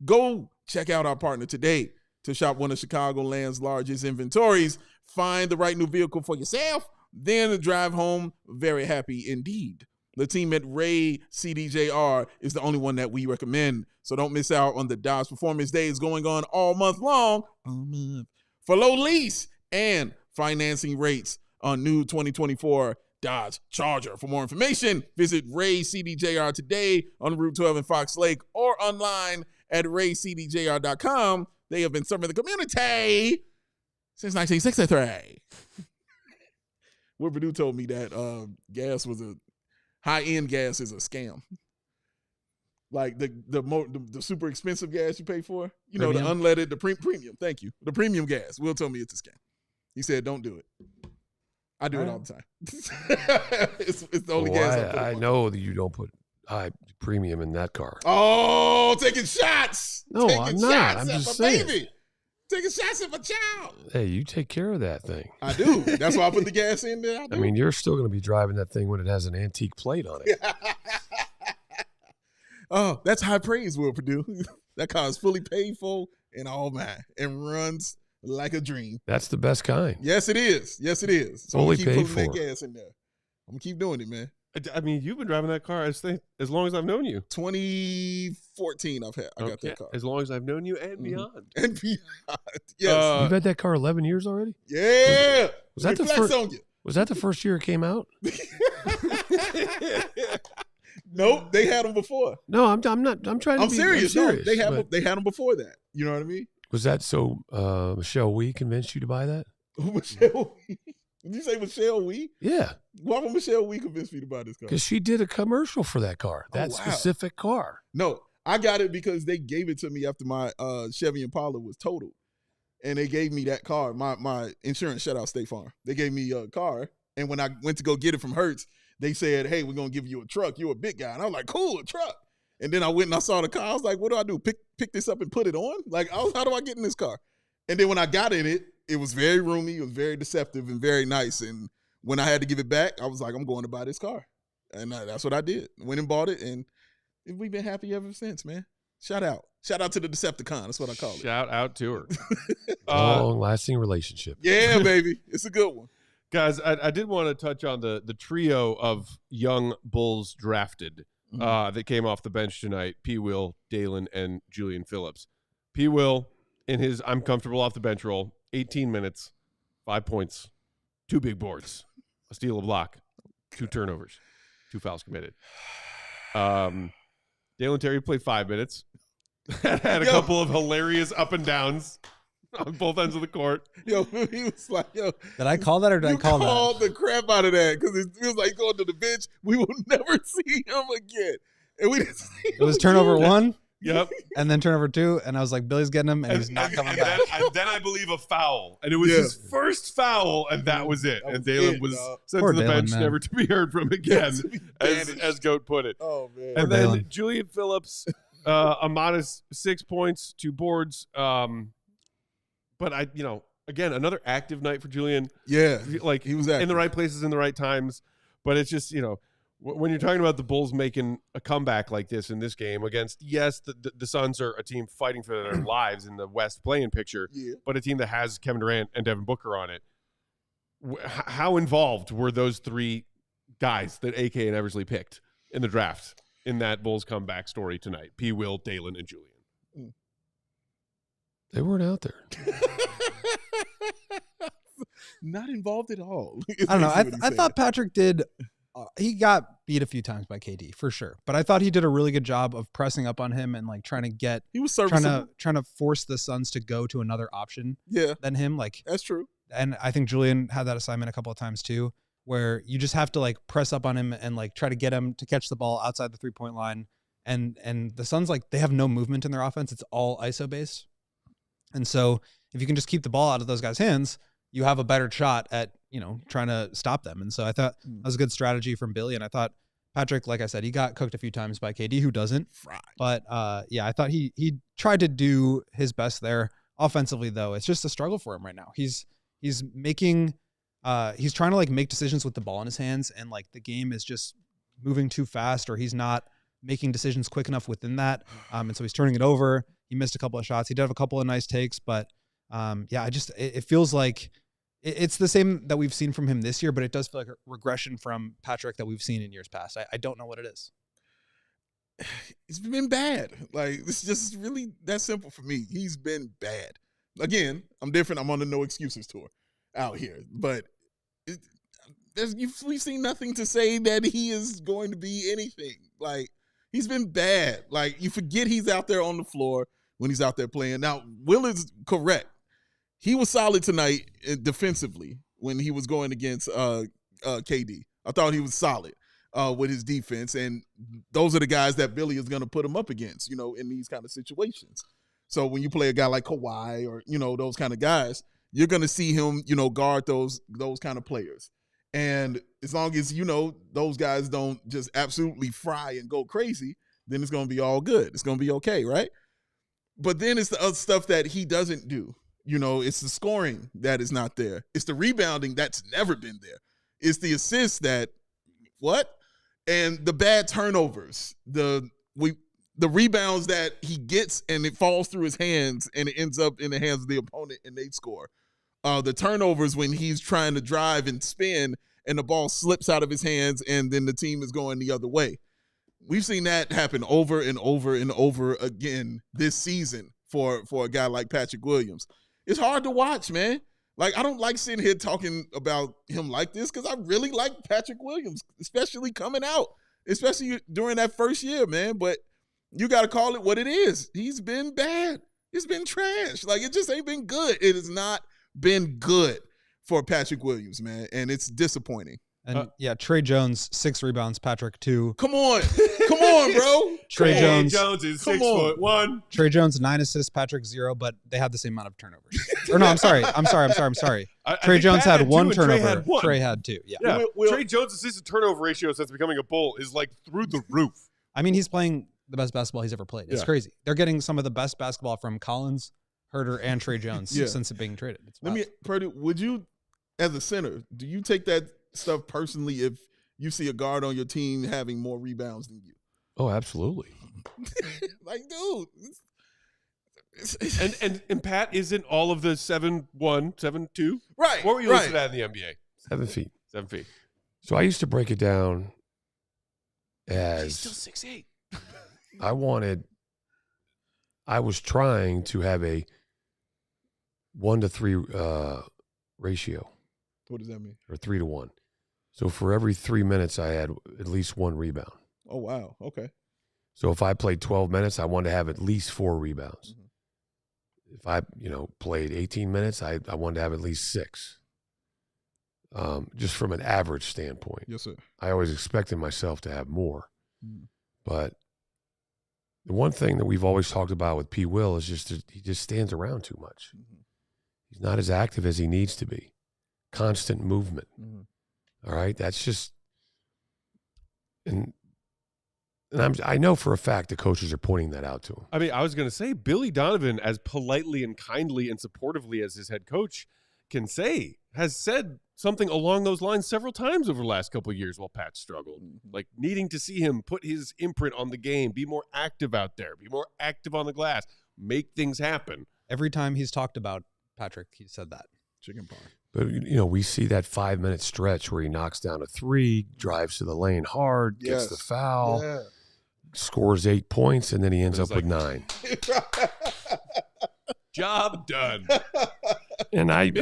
Go check out our partner today to shop one of Chicagoland's largest inventories. Find the right new vehicle for yourself, then drive home very happy indeed. The team at Ray CDJR is the only one that we recommend, so don't miss out on the Dodge Performance Days going on all month long for low lease and financing rates on new 2024 Dodge Charger. For more information, visit Ray CDJR today on Route 12 in Fox Lake or online at raycdjr.com. They have been serving the community since 1963. Will Perdue told me that high-end gas is a scam. Like the super expensive gas you pay for, you know, the unleaded, the premium. Thank you. The premium gas. Will told me it's a scam. He said, don't do it. I do it all the time. It's the only gas I know that you don't put high premium in that car. Oh, taking shots. No, I'm not. I'm just saying. Baby. Taking shots at my child. Hey, you take care of that thing. I do. That's why I put the gas in there. I mean, you're still going to be driving that thing when it has an antique plate on it. Oh, that's high praise, Will Perdue. That car is fully paid for and all mine and runs like a dream. That's the best kind. Yes, it is. Yes, it is. So Fully I'm paid keep for. putting that gas in there. I'm going to keep doing it, man. I mean, you've been driving that car as long as I've known you. 2014 I got that car. As long as I've known you and beyond. And beyond. Yes. You've had that car 11 years already? Yeah. Was that the first? Was that the first year it came out? Nope, they had them before. No, I'm not. I'm trying to I'm be serious. I'm No, serious, they had them before that. You know what I mean? Was that so Michelle Wee convinced you to buy that? Michelle Wee? Did you say Michelle Wee? Yeah. Why would Michelle Wee convince me to buy this car? Because she did a commercial for that car. That specific car. No, I got it because they gave it to me after my Chevy Impala was totaled. And they gave me that car. My insurance, shout out State Farm. They gave me a car. And when I went to go get it from Hertz, they said, hey, we're going to give you a truck. You're a big guy. And I was like, cool, a truck. And then I went and I saw the car. I was like, what do I do? Pick this up and put it on? Like, how do I get in this car? And then when I got in it, it was very roomy. It was very deceptive and very nice. And when I had to give it back, I was like, I'm going to buy this car. And that's what I did. Went and bought it. And we've been happy ever since, man. Shout out. Shout out to the Decepticon. That's what I call it. Shout out to her. Long-lasting relationship. Yeah, baby. It's a good one. Guys, I did want to touch on the trio of young Bulls drafted that came off the bench tonight. P. Will, Dalen, and Julian Phillips. P. Will, in his I'm comfortable off the bench role, 18 minutes, 5 points, 2 big boards, a steal, a block, 2 turnovers, 2 fouls committed. Dalen Terry played 5 minutes. Had a couple of hilarious up and downs on both ends of the court. Yo, he was like, yo. Did I call that or did I call that? You called the crap out of that because it feels like going to the bench. We will never see him again. And we didn't see him. It was turnover 1. Yep. And then turnover 2. And I was like, Billy's getting him and he's not coming back. Then I believe a foul. And it was his first foul, and that was it. And Dalen was sent to the bench, never to be heard from again, as Goat put it. Oh, man. And then Julian Phillips, a modest 6 points, 2 boards. But again, another active night for Julian. Yeah, like he was active. In the right places, in the right times. But it's just, when you're talking about the Bulls making a comeback like this in this game against, yes, the Suns are a team fighting for their lives in the West playing picture, but a team that has Kevin Durant and Devin Booker on it. How involved were those 3 guys that AK and Eversley picked in the draft in that Bulls comeback story tonight? P. Will, Dalen, and Julian. They weren't out there. Not involved at all. I don't know. I thought Patrick did. He got beat a few times by KD for sure, but I thought he did a really good job of pressing up on him and like trying to get. He was serviceable. trying to force the Suns to go to another option. Than him. Like that's true. And I think Julian had that assignment a couple of times too, where you just have to like press up on him and like try to get him to catch the ball outside the 3-point line. And the Suns, like, they have no movement in their offense. It's all ISO based. And so if you can just keep the ball out of those guys' hands, you have a better shot at, trying to stop them. And so I thought that was a good strategy from Billy. And I thought Patrick, like I said, he got cooked a few times by KD, who doesn't. But I thought he tried to do his best there. Offensively, though, it's just a struggle for him right now. He's making he's trying to like make decisions with the ball in his hands, and like the game is just moving too fast, or he's not making decisions quick enough within that. And so he's turning it over. He missed a couple of shots. He did have a couple of nice takes, but it feels like it's the same that we've seen from him this year, but it does feel like a regression from Patrick that we've seen in years past. I don't know what it is. It's been bad. Like, it's just really that simple for me. He's been bad. Again, I'm different. I'm on the no excuses tour out here, but we've seen nothing to say that he is going to be anything. Like, he's been bad. Like, you forget he's out there on the floor when he's out there playing. Now, Will is correct. He was solid tonight defensively when he was going against KD. I thought he was solid with his defense, and those are the guys that Billy is going to put him up against, in these kind of situations. So when you play a guy like Kawhi or, those kind of guys, you're going to see him, guard those kind of players. And as long as, those guys don't just absolutely fry and go crazy, then it's going to be all good. It's going to be okay, right? But then it's the other stuff that he doesn't do. It's the scoring that is not there. It's the rebounding that's never been there. It's the assists that, and the bad turnovers, the rebounds that he gets and it falls through his hands and it ends up in the hands of the opponent and they score. The turnovers when he's trying to drive and spin and the ball slips out of his hands and then the team is going the other way. We've seen that happen over and over and over again this season for a guy like Patrick Williams. It's hard to watch, man. Like, I don't like sitting here talking about him like this because I really like Patrick Williams, especially coming out, especially during that first year, man. But you got to call it what it is. He's been bad. It's been trash. Like, it just ain't been good. It has not been good for Patrick Williams, man, and it's disappointing. And Trey Jones, 6 rebounds, Patrick 2. Come on, bro. Trey Jones is 6'1". Trey Jones 9 assists, Patrick 0, but they have the same amount of turnovers. Or no, I'm sorry. Trey Jones had 1 turnover. Trey had 2. Yeah. Trey Jones' assist to turnover ratio since becoming a Bull is like through the roof. I mean, he's playing the best basketball he's ever played. It's crazy. They're getting some of the best basketball from Collins, Herter, and Trey Jones since it being traded. Perdue, would you, as a center, do you take that stuff personally if you see a guard on your team having more rebounds than you? Oh, absolutely. Like, dude. And Pat isn't all of the 7'1", 7'2"? Right. What were you listed at in the NBA? 7 feet. 7 feet. So I used to break it down as He's still 6'8". I was trying to have a 1 to 3 ratio. What does that mean? Or 3 to 1. So for every 3 minutes, I had at least 1 rebound. Oh, wow. Okay. So if I played 12 minutes, I wanted to have at least 4 rebounds. Mm-hmm. If I, played 18 minutes, I wanted to have at least 6. Just from an average standpoint. Yes, sir. I always expected myself to have more. Mm. But the one thing that we've always talked about with P. Will is just he just stands around too much. Mm-hmm. He's not as active as he needs to be. Constant movement. Mm-hmm. All right, that's just, and I know for a fact the coaches are pointing that out to him. I mean, I was going to say Billy Donovan, as politely and kindly and supportively as his head coach can say, has said something along those lines several times over the last couple of years while Pat struggled, like needing to see him put his imprint on the game, be more active out there, be more active on the glass, make things happen. Every time he's talked about Patrick, he said that. Chicken pie. But, we see that 5-minute stretch where he knocks down a 3, drives to the lane hard, gets the foul, scores 8 points, and then he ends up with 9. Job done. And I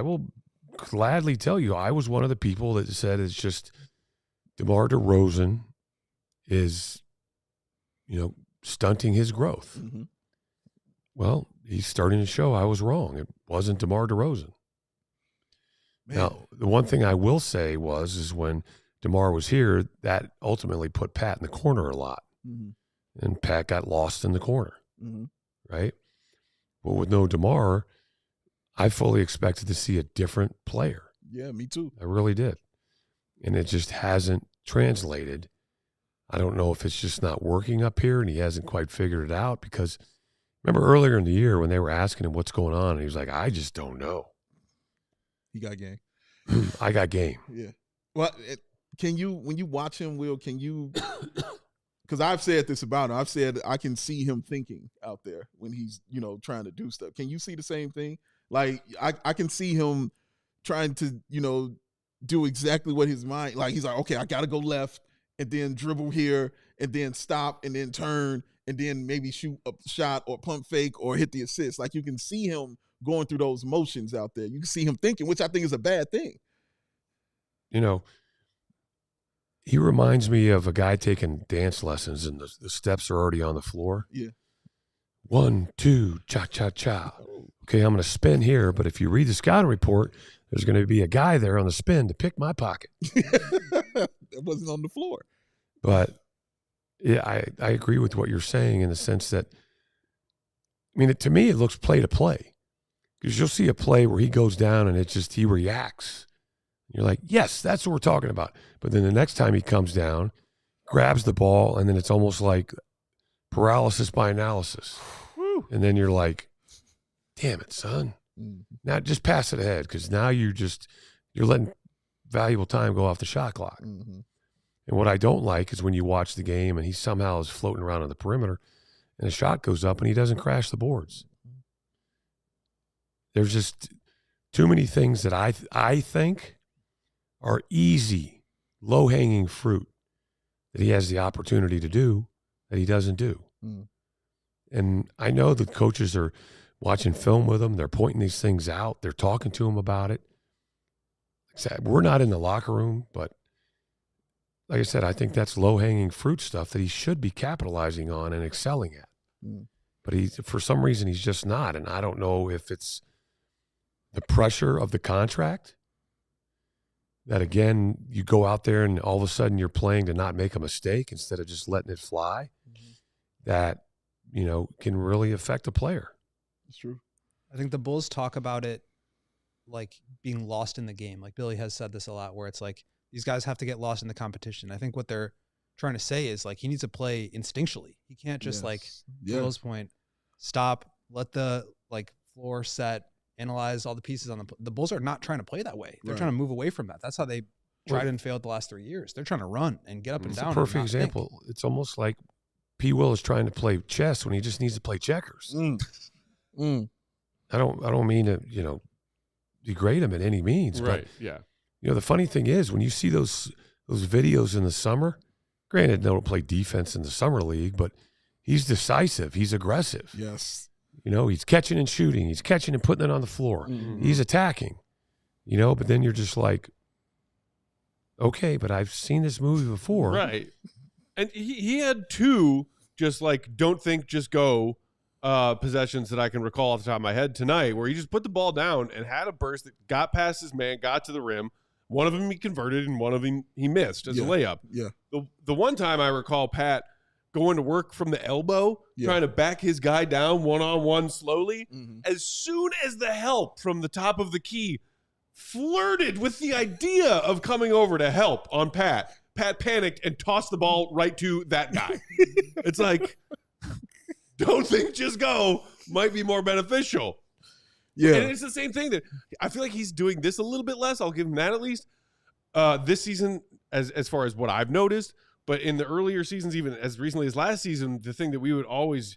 will gladly tell you, I was one of the people that said it's just DeMar DeRozan is, stunting his growth. Mm-hmm. Well, he's starting to show I was wrong. It wasn't DeMar DeRozan. Man. Now, the one thing I will say is when DeMar was here, that ultimately put Pat in the corner a lot. Mm-hmm. And Pat got lost in the corner, right? But with no DeMar, I fully expected to see a different player. Yeah, me too. I really did. And it just hasn't translated. I don't know if it's just not working up here and he hasn't quite figured it out, because remember earlier in the year when they were asking him what's going on, and he was like, I just don't know. He got game. I got game. Yeah. Well, when you watch him, Will, can you, because I've said this about him, I've said I can see him thinking out there when he's, trying to do stuff. Can you see the same thing? Like, I can see him trying to, do exactly what his mind, like he's like, okay, I got to go left and then dribble here and then stop and then turn and then maybe shoot a shot or pump fake or hit the assist. Like, you can see him going through those motions out there. You can see him thinking, which I think is a bad thing. He reminds me of a guy taking dance lessons and the steps are already on the floor. Yeah. 1, 2, cha-cha-cha. Okay, I'm going to spin here, but if you read the scouting report, there's going to be a guy there on the spin to pick my pocket. It wasn't on the floor. But yeah, I agree with what you're saying in the sense that, I mean, to me, it looks play to play. Because you'll see a play where he goes down and he reacts. You're like, yes, that's what we're talking about. But then the next time he comes down, grabs the ball, and then it's almost like paralysis by analysis. Whew. And then you're like, damn it, son. Now just pass it ahead, because now you're letting valuable time go off the shot clock. Mm-hmm. And what I don't like is when you watch the game and he somehow is floating around on the perimeter and a shot goes up and he doesn't crash the boards. There's just too many things that I think are easy, low-hanging fruit that he has the opportunity to do that he doesn't do. Mm. And I know the coaches are watching film with him. They're pointing these things out. They're talking to him about it. We're not in the locker room, but like I said, I think that's low-hanging fruit stuff that he should be capitalizing on and excelling at. Mm. But for some reason, he's just not. And I don't know if it's the pressure of the contract that, again, you go out there and all of a sudden you're playing to not make a mistake instead of just letting it fly, that, can really affect a player. It's true. I think the Bulls talk about it like being lost in the game. Like Billy has said this a lot, where it's like these guys have to get lost in the competition. I think what they're trying to say is like he needs to play instinctually. He can't just to Will's point, stop, let the floor set, analyze all the pieces on the Bulls are not trying to play that way. They're trying to move away from that. That's how they tried and failed the last 3 years. They're trying to run and get up and down. It's a perfect example. Think. It's almost like P. Will is trying to play chess when he just needs to play checkers. I don't mean to, degrade him in any means. Right. But, yeah. The funny thing is when you see those videos in the summer, granted, they don't play defense in the summer league, but he's decisive. He's aggressive. Yes. He's catching and shooting. He's catching and putting it on the floor. Mm-hmm. He's attacking, but then you're just like, okay, but I've seen this movie before. Right. And he had two just don't think, just go possessions that I can recall off the top of my head tonight, where he just put the ball down and had a burst that got past his man, got to the rim. One of them he converted and one of them he missed as a layup. Yeah. The one time I recall Pat going to work from the elbow, trying to back his guy down one-on-one slowly. Mm-hmm. As soon as the help from the top of the key flirted with the idea of coming over to help on Pat panicked and tossed the ball right to that guy. It's like, don't think, just go, might be more beneficial. Yeah. And it's the same thing that I feel like he's doing this a little bit less. I'll give him that at least. This season, as far as what I've noticed, but in the earlier seasons, even as recently as last season, the thing that we would always,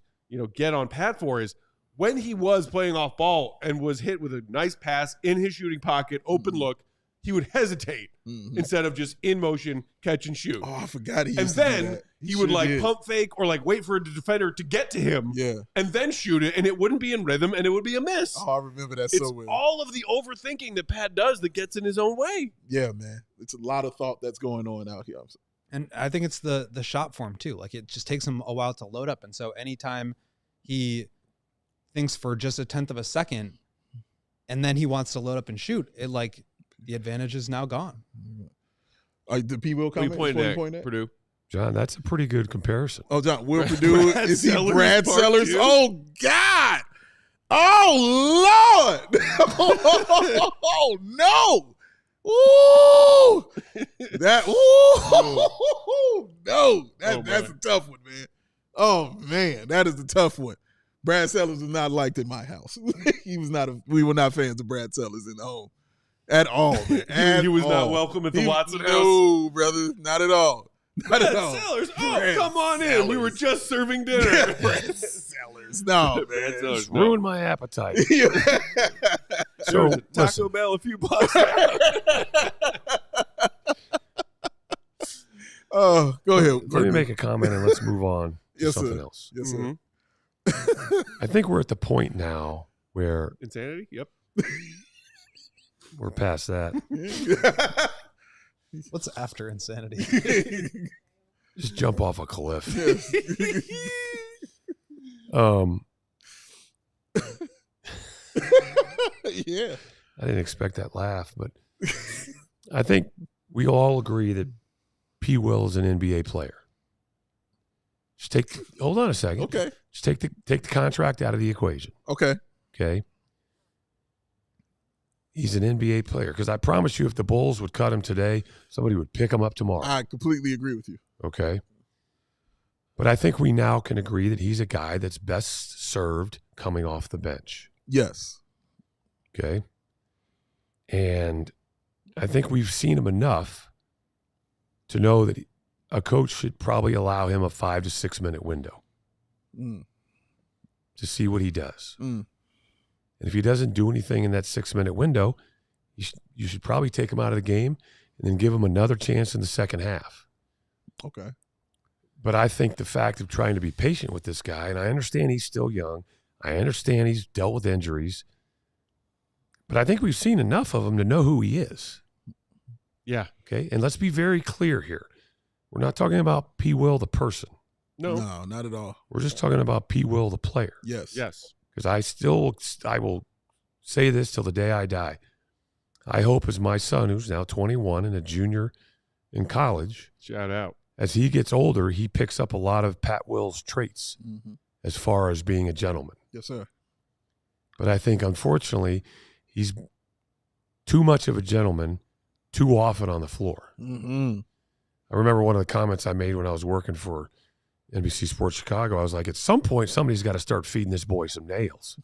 get on Pat for is when he was playing off ball and was hit with a nice pass in his shooting pocket, open look, he would hesitate instead of just in motion, catch and shoot. Oh, I forgot he and used to do then that. he would pump fake or wait for a defender to get to him and then shoot it, and it wouldn't be in rhythm and it would be a miss. Oh, I remember that it's so well. All of the overthinking that Pat does that gets in his own way. Yeah, man. It's a lot of thought that's going on out here. And I think it's the shot form too. Like it just takes him a while to load up. And so anytime he thinks for just 1/10 of a second and then he wants to load up and shoot, the advantage is now gone. The P. Will comment? Point at Purdue. John, that's a pretty good comparison. Oh, John, Will Perdue, is he Sellers Brad part Sellers? two? Oh, God. Oh, Lord. Oh, no. Ooh. That's a tough one, man. Oh, man, that is a tough one. Brad Sellers was not liked in my house. We were not fans of Brad Sellers in the home. At all, man. He was not welcome at the Watson house. No, brother, not at all. Not at all. Sellers, Brad come on in. Sellers. We were just serving dinner. Brad Sellers. No, man. Sellers. Ruined my appetite. So listen. Taco Bell a few blocks. Oh, go ahead. Let me make a comment and let's move on to something else. Yes, sir. I think we're at the point now where Insanity? Yep. we're past that. What's after insanity? Just jump off a cliff. Yeah. I didn't expect that laugh, but I think we all agree that P. Will is an NBA player. Just hold on a second. Okay. Just take the contract out of the equation. Okay. Okay. He's an NBA player because I promise you, if the Bulls would cut him today, somebody would pick him up tomorrow. I completely agree with you. Okay. But I think we now can agree that he's a guy that's best served coming off the bench. Yes. Okay. And I think we've seen him enough to know that a coach should probably allow him a 5 to 6 minute window to see what he does. And if he doesn't do anything in that 6 minute window, you should probably take him out of the game and then give him another chance in the second half. Okay. But I think the fact of trying to be patient with this guy, and I understand he's still young. I understand he's dealt with injuries. But I think we've seen enough of him to know who he is. Yeah. Okay. And let's be very clear here. We're not talking about P. Will, the person. No, not at all. We're just talking about P. Will, the player. Yes. Yes. Because I will say this till the day I die. I hope as my son, who's now 21 and a junior in college, Shout out. as he gets older, he picks up a lot of Pat Will's traits as far as being a gentleman. Yes, sir. But I think, unfortunately, he's too much of a gentleman too often on the floor. I remember one of the comments I made when I was working for NBC Sports Chicago. I was like, at some point, somebody's got to start feeding this boy some nails.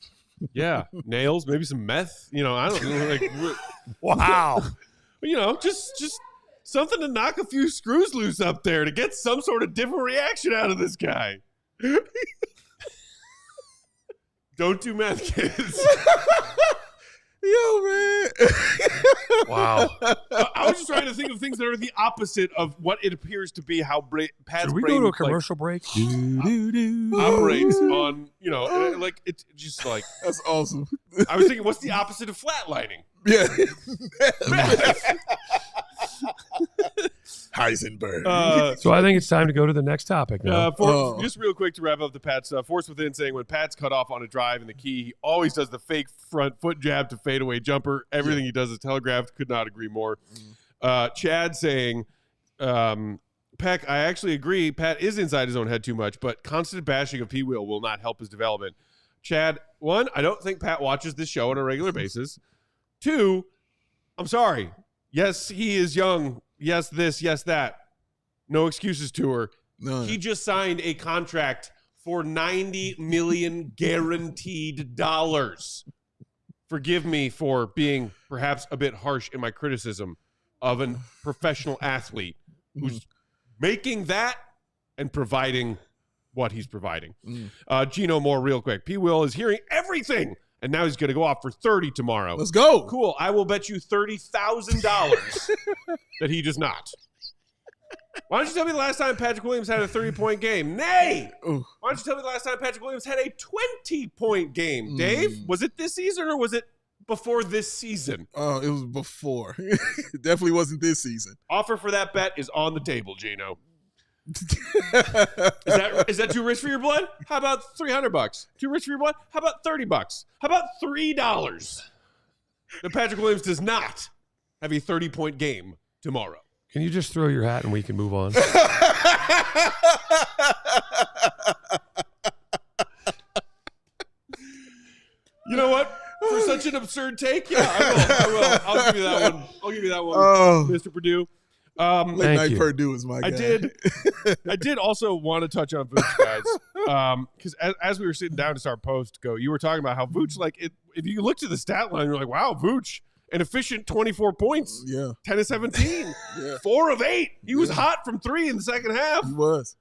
Yeah. Nails, maybe some meth. You know, I don't know. Like, Wow. you know, just something to knock a few screws loose up there to get some sort of different reaction out of this guy. Don't do meth, kids. Yo, man. Wow. I was just trying to think of things that are the opposite of what it appears to be how Pat's Should we brain go to a commercial break? operates on, you know, like it's just like That's awesome. I was thinking, what's the opposite of flatlining? Yeah. Heisenberg. So I think it's time to go to the next topic now. Just real quick to wrap up the Pat stuff. Force Within saying when Pat's cut off on a drive in the key, he always does the fake front foot jab to fadeaway jumper. Everything he does is telegraphed. Could not agree more. Chad saying, Peck, I actually agree. Pat is inside his own head too much, but constant bashing of P. Will not help his development. Chad, one, I don't think Pat watches this show on a regular basis. Two, I'm sorry. Yes, he is young. Yes, this, yes, that. No excuses to her. None. He just signed a contract for $90 million guaranteed dollars. Forgive me for being perhaps a bit harsh in my criticism of a professional athlete who's making that and providing what he's providing. Gino Moore, real quick. P. Will is hearing everything, and now he's going to go off for 30 tomorrow. Let's go. Cool. I will bet you $30,000 that he does not. Why don't you tell me the last time Patrick Williams had a 30-point game? Nay! Ooh. Why don't you tell me the last time Patrick Williams had a 20-point game? Dave, was it this season or was it before this season? Oh, it was before. It definitely wasn't this season. Offer for that bet is on the table, Gino. Is that too rich for your blood? How about $300? Too rich for your blood? How about $30? How about $3? That Patrick Williams does not have a 30-point game tomorrow. Can you just throw your hat and we can move on? You know what? For such an absurd take, yeah, I will. I'll give you that one. Mr. Perdue. Late night Perdue is my guy. I did also want to touch on Vooch, guys, because as we were sitting down to start post go, you were talking about how Vooch, like, if you look to the stat line, you're like, wow, Vooch, an efficient 24 points, 10 of 17, 4 of 8. He was hot from 3 in the second half. He was.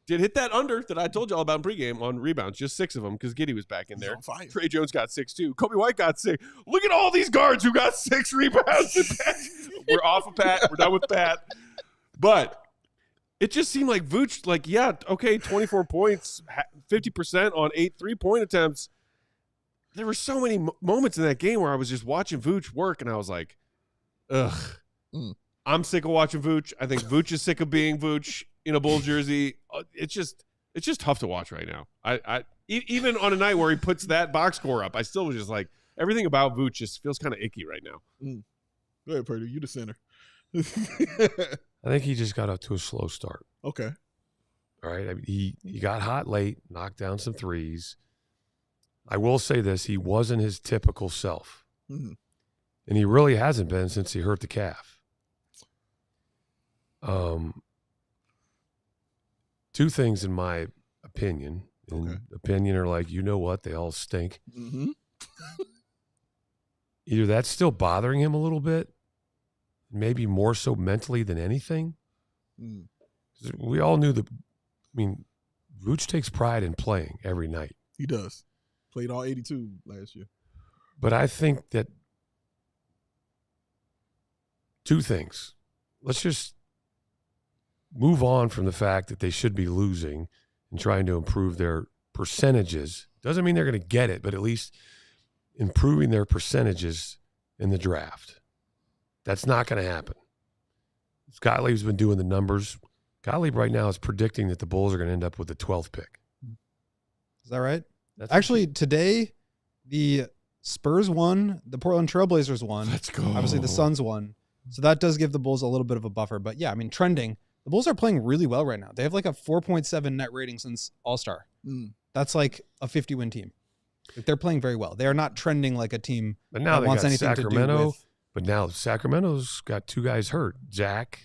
Did hit that under that I told you all about in pregame on rebounds, just 6 of them because Giddey was back in there. Trey Jones got 6 too. Coby White got 6. Look at all these guards who got 6 rebounds. We're off of Pat. We're done with Pat. But it just seemed like Vooch, like, yeah, okay, 24 points, 50% on 8 3-point attempts. There were so many moments in that game where I was just watching Vooch work, and I was like, ugh. I'm sick of watching Vooch. I think Vooch is sick of being Vooch in a Bulls jersey. It's just tough to watch right now. I even on a night where he puts that box score up, I still was just like, everything about Vooch just feels kind of icky right now. Go ahead, Perdue. You the center. I think he just got up to a slow start. Okay. All right. I mean, he got hot late, knocked down some threes. I will say this: he wasn't his typical self, and he really hasn't been since he hurt the calf. Two things in my opinion. Opinion are like, you know what? They all stink. Either that's still bothering him a little bit, maybe more so mentally than anything. We all knew that. I mean, Vooch takes pride in playing every night. He does. Played all 82 last year. But I think that two things. Let's just move on from the fact that they should be losing and trying to improve their percentages. Doesn't mean they're going to get it, but at least improving their percentages in the draft. That's not going to happen. Gottlieb's been doing the numbers. Gottlieb right now is predicting that the Bulls are going to end up with the 12th pick. Is that right? Actually, today, the Spurs won, the Portland Trailblazers won. Let's go. Obviously, the Suns won. So that does give the Bulls a little bit of a buffer. But yeah, I mean, trending. The Bulls are playing really well right now. They have like a 4.7 net rating since All-Star. That's like a 50-win team. Like, they're playing very well. They are not trending like a team but now that wants anything Sacramento, to do with. But now Sacramento's got two guys hurt, Zach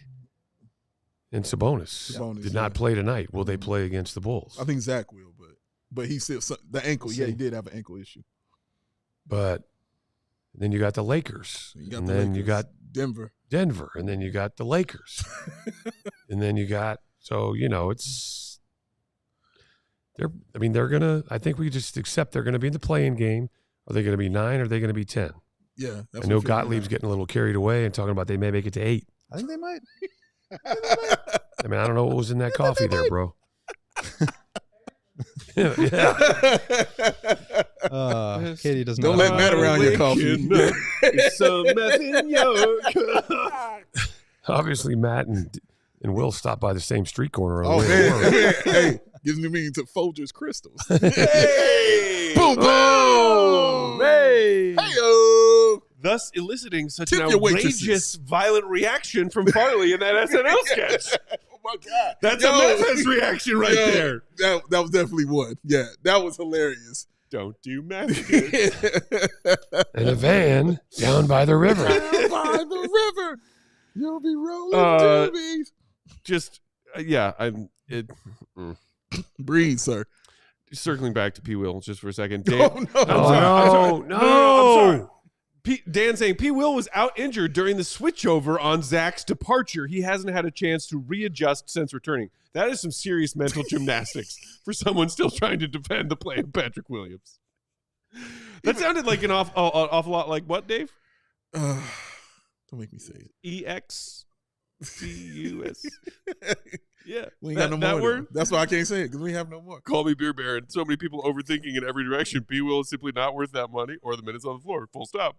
and Sabonis. Did not play tonight. Will they play against the Bulls? I think Zach will, but he still the ankle. Yeah, he did have an ankle issue. But then you got the Lakers, and then you got Denver, and then you got the Lakers, and then you got it's. They're gonna. I think we just accept they're gonna be in the play-in game. Are they gonna be 9? Or are they gonna be 10? Yeah, I know Gottlieb's getting a little carried away and talking about they may make it to 8. I think they might. I mean, I don't know what was in that coffee there, bro. Yeah. Katie doesn't. Don't let Matt around your coffee. Some meth in your cup. Obviously, Matt and Will stopped by the same street corner. Oh man, hey, gives me meaning to Folgers Crystals. Hey, boom, boom, hey, hey-o. Thus eliciting such Tip an your outrageous, waitresses. violent reaction from Farley in that SNL sketch. Oh my God, That's a Memphis reaction right there. That was definitely one. Yeah, that was hilarious. Don't do meth. In a van down by the river. Down by the river, you'll be rolling doobies. Just Breathe, sir. Circling back to P. Will just for a second. No. I'm sorry. Dan saying P. Will was out injured during the switchover on Zach's departure. He hasn't had a chance to readjust since returning. That is some serious mental gymnastics for someone still trying to defend the play of Patrick Williams. That sounded like an awful lot like what, Dave? Don't make me say it. EXCUS. Yeah. We ain't got no more. That word? That's why I can't say it, because we have no more. Call me Beer Baron. So many people overthinking in every direction. P. Will is simply not worth that money or the minutes on the floor. Full stop.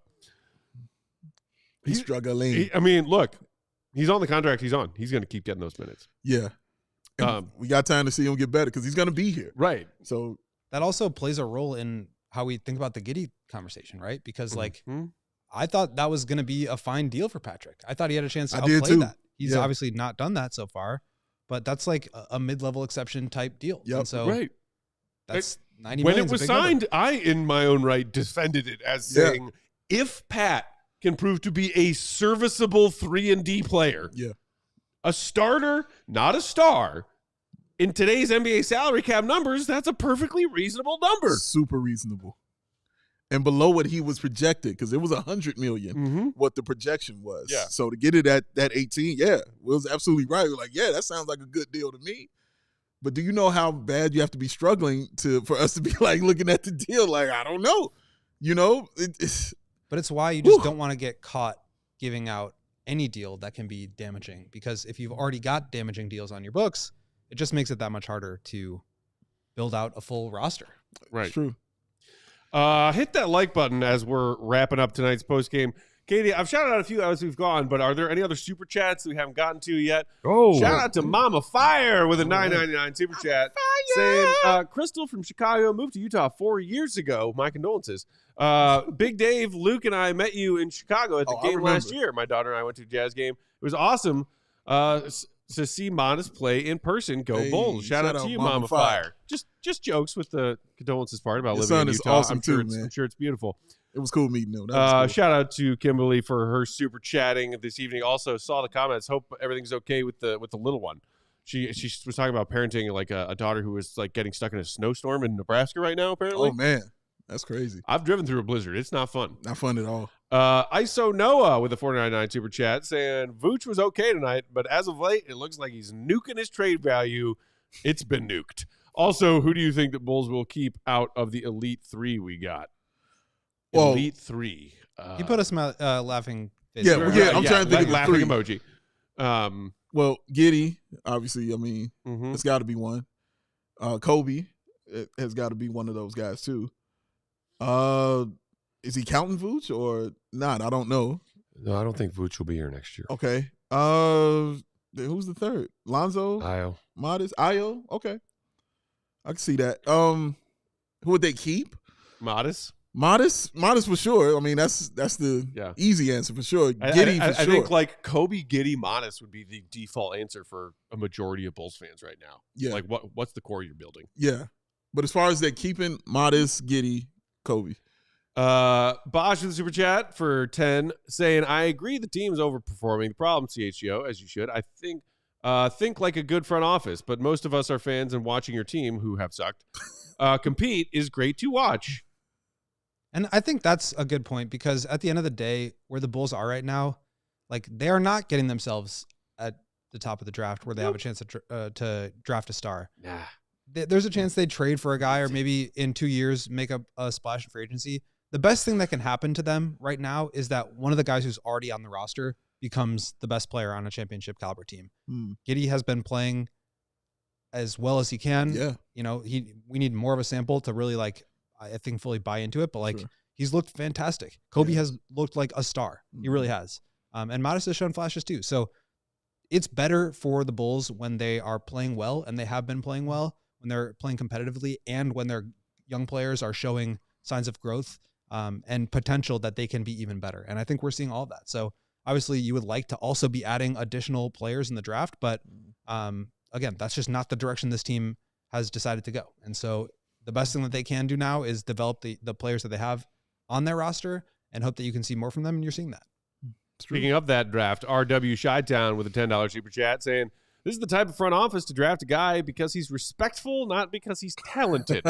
He's struggling. Look, he's on the contract he's on. He's going to keep getting those minutes. Yeah. We got time to see him get better because he's going to be here. Right. So that also plays a role in how we think about the Giddey conversation, right? Because I thought that was going to be a fine deal for Patrick. I thought he had a chance to outplay that. He's obviously not done that so far, but that's like a mid-level exception type deal. Yep. And so that's 90 when million. It was signed, I, in my own right, defended it as saying, if Pat can prove to be a serviceable 3-and-D player, a starter, not a star, in today's NBA salary cap numbers, that's a perfectly reasonable number. Super reasonable. And below what he was projected, because it was $100 million, what the projection was. Yeah. So to get it at that 18, Will's absolutely right. We're like, that sounds like a good deal to me. But do you know how bad you have to be struggling for us to be like looking at the deal? Like, I don't know. But it's why you just don't want to get caught giving out any deal that can be damaging, because if you've already got damaging deals on your books, it just makes it that much harder to build out a full roster. Right. It's true. Hit that like button as we're wrapping up tonight's postgame. Katie, I've shouted out a few as we've gone, but are there any other super chats that we haven't gotten to yet? Oh, Shout out to Mama Fire with a $9.99 super chat saying, Crystal from Chicago moved to Utah 4 years ago. My condolences. Big Dave, Luke, and I met you in Chicago at the game last year. My daughter and I went to a Jazz game. It was awesome to see Modest play in person. Go Bulls. Shout out to you, Mama Fire. Just jokes with the condolences part about living in Utah. Awesome I'm sure it's beautiful. It was cool meeting them. Cool. Shout out to Kimberly for her super chatting this evening. Also saw the comments. Hope everything's okay with the little one. She was talking about parenting like a daughter who was like getting stuck in a snowstorm in Nebraska right now. Apparently. Oh man, that's crazy. I've driven through a blizzard. It's not fun. Not fun at all. ISO Noah with a $4.99 super chat saying Vooch was okay tonight, but as of late, it looks like he's nuking his trade value. It's been nuked. Also, who do you think that Bulls will keep out of the Elite Three we got? Well, Elite Three. He put us laughing. Yeah, I'm trying to think of laughing three. Emoji. Well, Giddey, obviously. I mean, it's got to be one. Coby has got to be one of those guys too. Is he counting Vooch or not? I don't know. No, I don't think Vooch will be here next year. Okay. Who's the third? Lonzo? Io. Modest? Io? Okay. I can see that. Who would they keep? Modest for sure. I mean, that's the easy answer for sure. Giddey for sure. I think like Coby, Giddey, Modest would be the default answer for a majority of Bulls fans right now. Yeah. Like what's the core you're building? Yeah. But as far as they're keeping Modest, Giddey, Coby. Bosch with the super chat for 10 saying, I agree the team's overperforming. The problem, CHGO, as you should. I think like a good front office, but most of us are fans and watching your team who have sucked compete is great to watch. And I think that's a good point because at the end of the day, where the Bulls are right now, like they are not getting themselves at the top of the draft where they have a chance to draft a star. Nah. There's a chance they trade for a guy or maybe in 2 years make a splash in free agency. The best thing that can happen to them right now is that one of the guys who's already on the roster becomes the best player on a championship caliber team. Giddey has been playing as well as he can. Yeah. You know, we need more of a sample to really I think fully buy into it, but he's looked fantastic. Coby has looked like a star. He really has. And Modest has shown flashes too. So it's better for the Bulls when they are playing well, and they have been playing well, when they're playing competitively, and when their young players are showing signs of growth and potential that they can be even better. And I think we're seeing all of that. So obviously you would like to also be adding additional players in the draft, but again, that's just not the direction this team has decided to go. And so the best thing that they can do now is develop the players that they have on their roster and hope that you can see more from them, and you're seeing that. Speaking of that draft, RW Chi-Town with a $10 super chat saying, this is the type of front office to draft a guy because he's respectful, not because he's talented.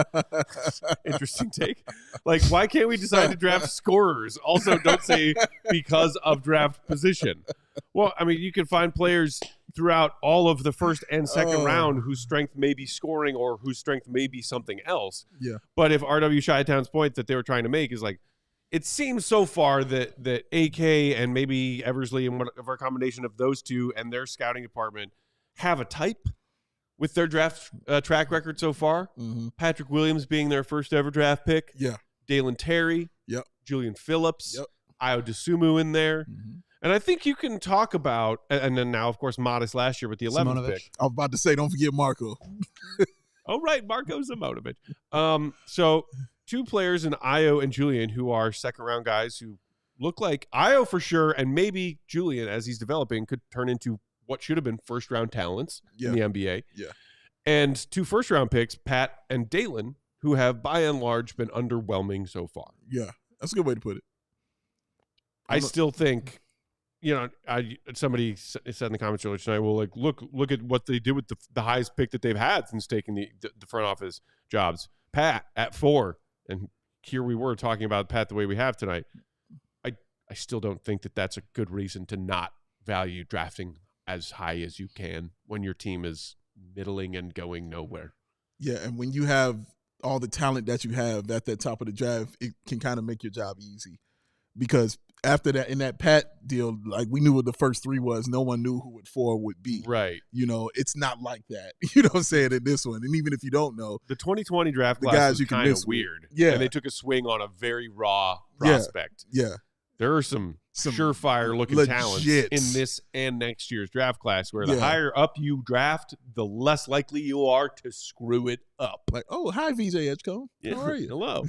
Interesting take. Like, why can't we decide to draft scorers? Also, don't say because of draft position. Well, I mean, you can find players throughout all of the first and second round whose strength may be scoring or whose strength may be something else. Yeah. But if RW Chi-Town's point that they were trying to make is like, it seems so far that AK and maybe Eversley and whatever combination of those two and their scouting department have a type with their draft track record so far. Patrick Williams being their first ever draft pick. Yeah. Dalen Terry. Yep. Julian Phillips. Yep. Io DeSumo in there. And I think you can talk about, and then now, of course, Modest last year with the 11th pick. I was about to say, don't forget Marco. Oh, right. Marco Zimonovic. So two players in Io and Julian who are second-round guys who look like Io for sure, and maybe Julian, as he's developing, could turn into what should have been first-round talents in the NBA. Yeah. And two first-round picks, Pat and Dalen, who have, by and large, been underwhelming so far. Yeah. That's a good way to put it. I still think, somebody said in the comments earlier tonight, well, like, look at what they did with the highest pick that they've had since taking the front office jobs. Pat at 4, and here we were talking about Pat the way we have tonight. I still don't think that that's a good reason to not value drafting as high as you can when your team is middling and going nowhere. Yeah, and when you have all the talent that you have at the top of the draft, it can kind of make your job easy. Because after that, in that Pat deal, like, we knew what the first 3 was. No one knew who 4 would be. Right. You know, it's not like that. You know what I'm saying, in this one. And even if you don't know. The 2020 draft class was kind of weird. Yeah. And they took a swing on a very raw prospect. Yeah. there are some surefire looking talents in this and next year's draft class where the higher up you draft, the less likely you are to screw it up. Like, oh, hi, VJ Edgecombe. Yeah. How are you? Hello.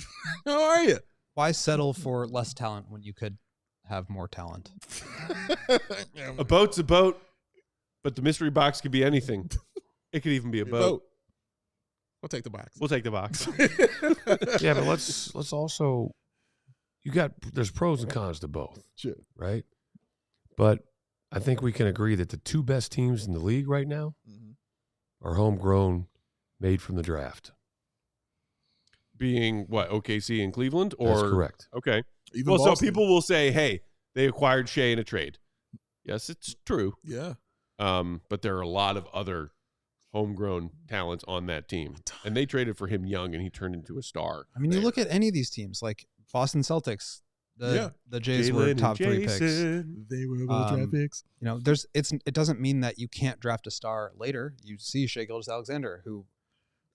How are you? Why settle for less talent when you could have more talent? A boat's a boat, but the mystery box could be anything. It could even be a boat. We'll take the box. We'll take the box. Yeah, but let's also, there's pros and cons to both. Sure. Right? But I think we can agree that the two best teams in the league right now are homegrown, made from the draft. Being what, OKC and Cleveland? Or That's correct. Okay. Even well, Boston. so people will say, hey, they acquired Shea in a trade. Yes, it's true. Yeah. But there are a lot of other homegrown talents on that team. And they traded for him young, and he turned into a star. I mean, you look at any of these teams, like Boston Celtics, the Jays were top 3 picks. They were both draft picks. You know, it doesn't mean that you can't draft a star later. You see Shea Gilgeous-Alexander, who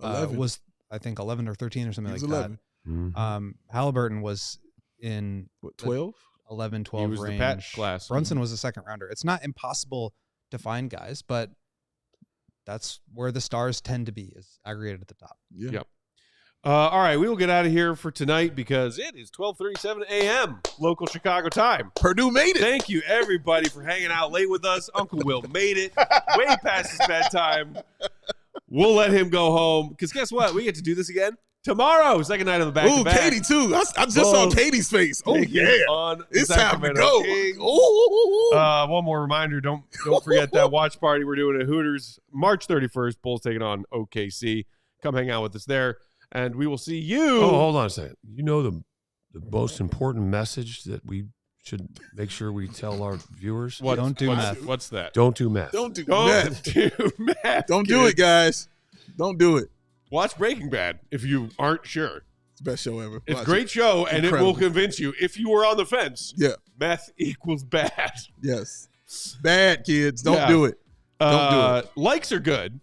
was, I think, 11 or 13 or something like 11. that. Mm-hmm. Halliburton was in 12? 11, 12 He was range. the Pat class. Brunson was a second rounder. It's not impossible to find guys, but that's where the stars tend to be, is aggregated at the top. Yeah. Yep. All right, we will get out of here for tonight because it is 12:37 a.m. local Chicago time. Purdue made it. Thank you, everybody, for hanging out late with us. Uncle Will made it way past his bedtime. We'll let him go home because guess what? We get to do this again tomorrow. Second night of the back-to-back. Katie, too. I just saw Katie's face. Oh, yeah. It's time to go. Ooh. One more reminder. Don't forget that watch party we're doing at Hooters March 31st. Bulls taking on OKC. Come hang out with us there. And we will see you. Oh, hold on a second. You know the most important message that we should make sure we tell our viewers? Don't do meth. What's that? Don't do meth. Don't do meth. Do meth. Don't do it, guys. Don't do it. Watch Breaking Bad if you aren't sure. It's the best show ever. It's a Watch great show, and Incredible. it will convince you. If you were on the fence, meth equals bad. Yes. Bad, kids. Don't do it. Don't do it. Likes are good.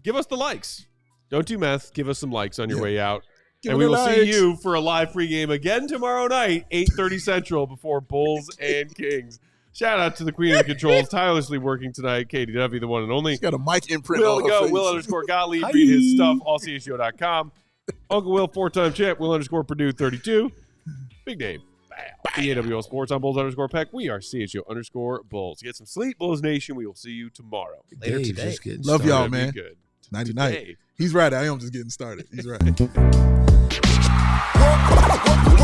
Give us the likes. Don't do meth. Give us some likes on your way out. And we will see you for a live pregame again tomorrow night, 8:30 Central, before Bulls and Kings. Shout out to the Queen of the Controls, tirelessly working tonight, KDW, the one and only. She's got a mic imprint Will on her go, face. Will_Gottlieb. Read his stuff, allchgo.com. Uncle Will, 4-time champ, Will_Perdue, 32. Big name. EAWL Sports on Bulls_Peck. We are CHGO_Bulls. Get some sleep, Bulls Nation. We will see you tomorrow. Later Dave's today. just getting Love started. y'all, man. Good. Nighty night. He's right. I am just getting started. He's right. We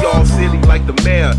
all silly like the mayor.